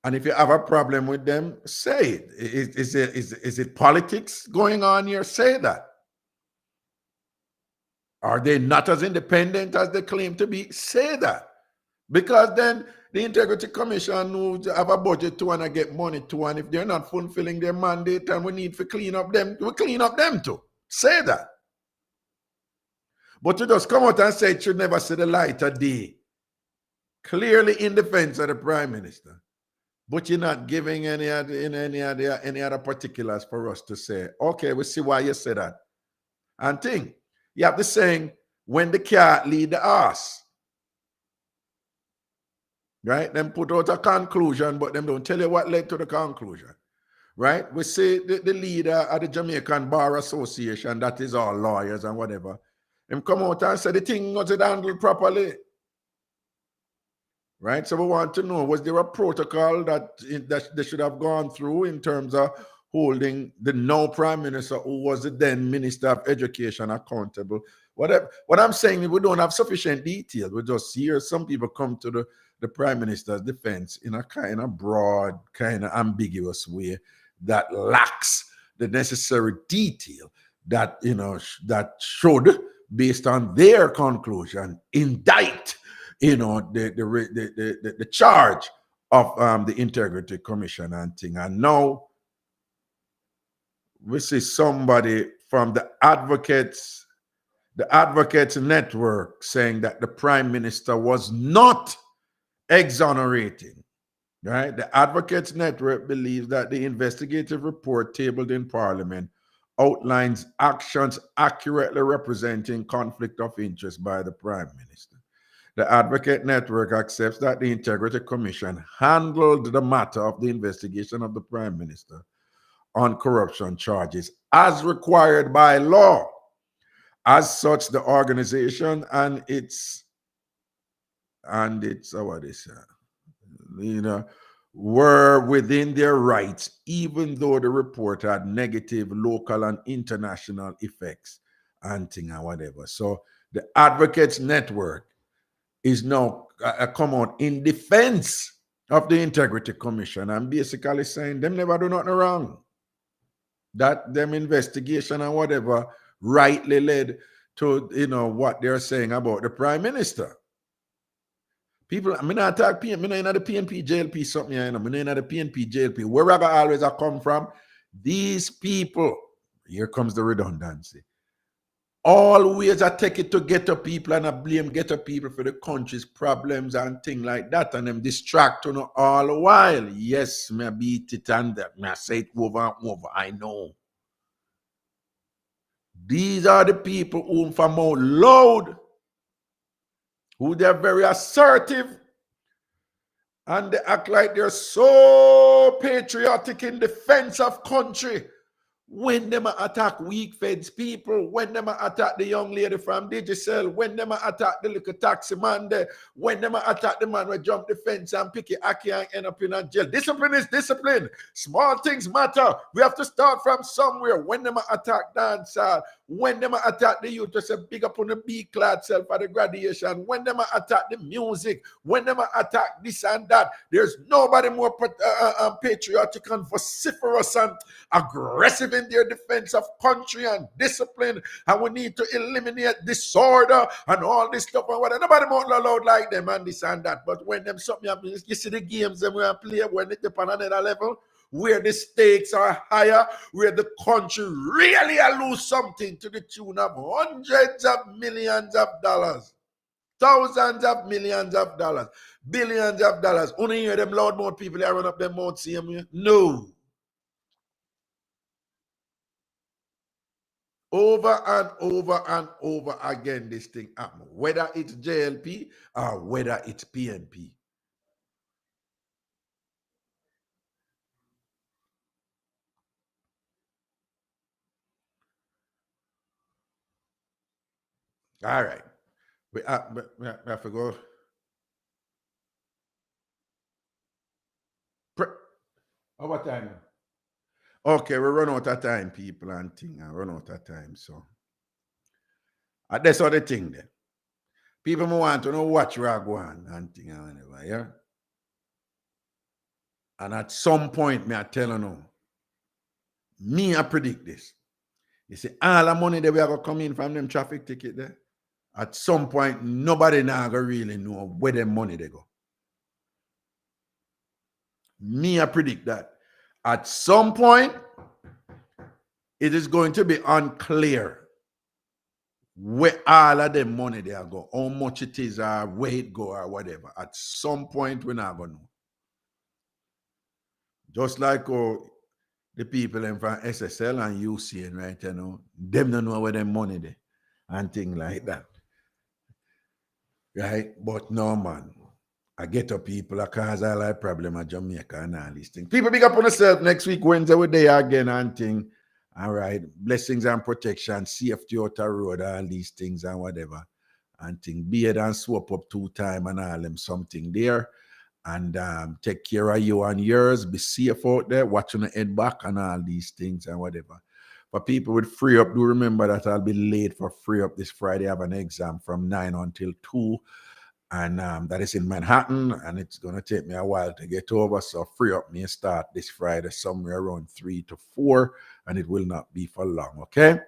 and if you have a problem with them, say it. Is it politics going on here? Say that. Are they not as independent as they claim to be? Say that. Because then the Integrity Commission who have a budget to and get money to, and if they're not fulfilling their mandate and we need to clean up them, we clean up them too. Say that. But to just come out and say it should never see the light of day, clearly in defense of the Prime Minister, but you're not giving any other particulars for us to say, okay, we see why you say that. And thing, you have the saying, when the cat lead the ass. Right? Them put out a conclusion, but them don't tell you what led to the conclusion. Right? We see the leader of the Jamaican Bar Association, that is all lawyers and whatever, them come out and say the thing wasn't handled properly. Right? So we want to know, was there a protocol that they should have gone through in terms of holding the now Prime Minister, who was the then Minister of Education, accountable? Whatever. What I'm saying is we don't have sufficient detail. We just hear some people come to the Prime Minister's defense in a kind of broad, kind of ambiguous way that lacks the necessary detail that, that should, based on their conclusion, indict, the charge of the Integrity Commission and thing. And now we see somebody from the Advocates Network saying that the Prime Minister was not exonerating. Right? The Advocates Network believes that the investigative report tabled in Parliament outlines actions accurately representing conflict of interest by the Prime Minister. The Advocate Network accepts that the Integrity Commission handled the matter of the investigation of the Prime Minister on corruption charges as required by law. As such, the organization and its were within their rights, even though the report had negative local and international effects and thing and whatever. So the Advocates Network is now come out in defense of the Integrity Commission and basically saying them never do nothing wrong. That them investigation and whatever rightly led to what they're saying about the Prime Minister. People, I mean, I talk PNP, I mean, in the PNP JLP something, I mean, in the PNP JLP, where I always I come from, these people, here comes the redundancy. Always I take it to ghetto people and I blame ghetto people for the country's problems and things like that, and them distract on all the while. Yes, me beat it and me say it over and over, I know. These are the people who from out loud, who they're very assertive, and they act like they're so patriotic in defense of country. When them attack weak feds people, when them attack the young lady from Digicel, when them attack the little taxi man there, when them attack the man who jump the fence and pick it aki and end up in a jail. Discipline is discipline. Small things matter. We have to start from somewhere. When them attack dancehall, when them attack the youth to say big up on the B-clad self at the graduation, when them attack the music, when them attack this and that, there's nobody more patriotic and vociferous and aggressive in their defense of country and discipline, and we need to eliminate disorder and all this stuff and whatever. Nobody more allowed like them and this and that. But when them something happens, you see the games that we are playing when it's up on another level, where the stakes are higher, where the country really lose something to the tune of hundreds of millions of dollars, thousands of millions of dollars, billions of dollars. Only hear them loud mouth people that run up them mouth same. No. Over and over and over again, this thing happens, whether it's JLP or whether it's PNP. All right. We have to go. What time? Okay, we run out of time, people, and thing. I run out of time, so that's all the thing then. People want to know what you are going and thing and whatever, yeah. And at some point, me I tell you now, me I predict this. You see, all the money that we have to come in from them traffic ticket there, at some point, nobody now gonna really know where the money they go. Me I predict that. At some point, it is going to be unclear where all of the money they are go, how much it is, or where it go, or whatever. At some point, we're not going to know. Just like the people in from SSL and UCN, right, you know, them don't know where their money they and things like that. Right? But no, man. I get up people that cause all that problem at Jamaica and all these things. People big up on yourself next week, Wednesday, we're there again and thing. All right. Blessings and protection, safety out the road, all these things and whatever. And thing. Beard and swap up 2 times and all them something there. And take care of you and yours. Be safe out there, watching the head back and all these things and whatever. For people with free up, do remember that I'll be late for free up this Friday. I have an exam from 9 until 2. And that is in Manhattan, and it's going to take me a while to get over. So free up may start this Friday somewhere around 3 to 4, and it will not be for long, okay?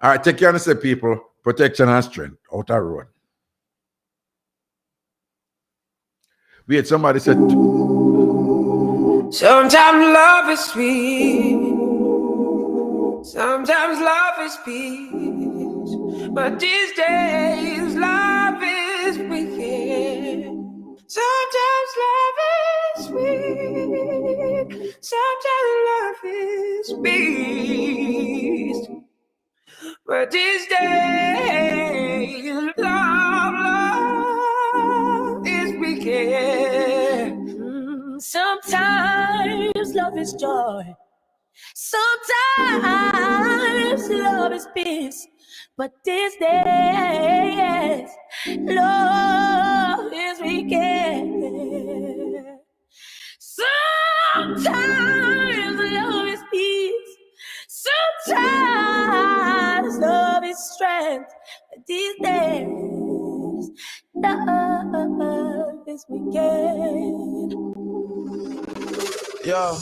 All right, take care of yourself, people. Protection and strength. Out the road. Wait, somebody said... Sometimes love is sweet. Sometimes love is peace. But these days love is wicked. Sometimes love is sweet. Sometimes love is peace. But these days love is wicked. Sometimes love is joy. Sometimes love is peace, but these days love is weekend. Sometimes love is peace, sometimes love is strength, but these days love is weekend. Yo.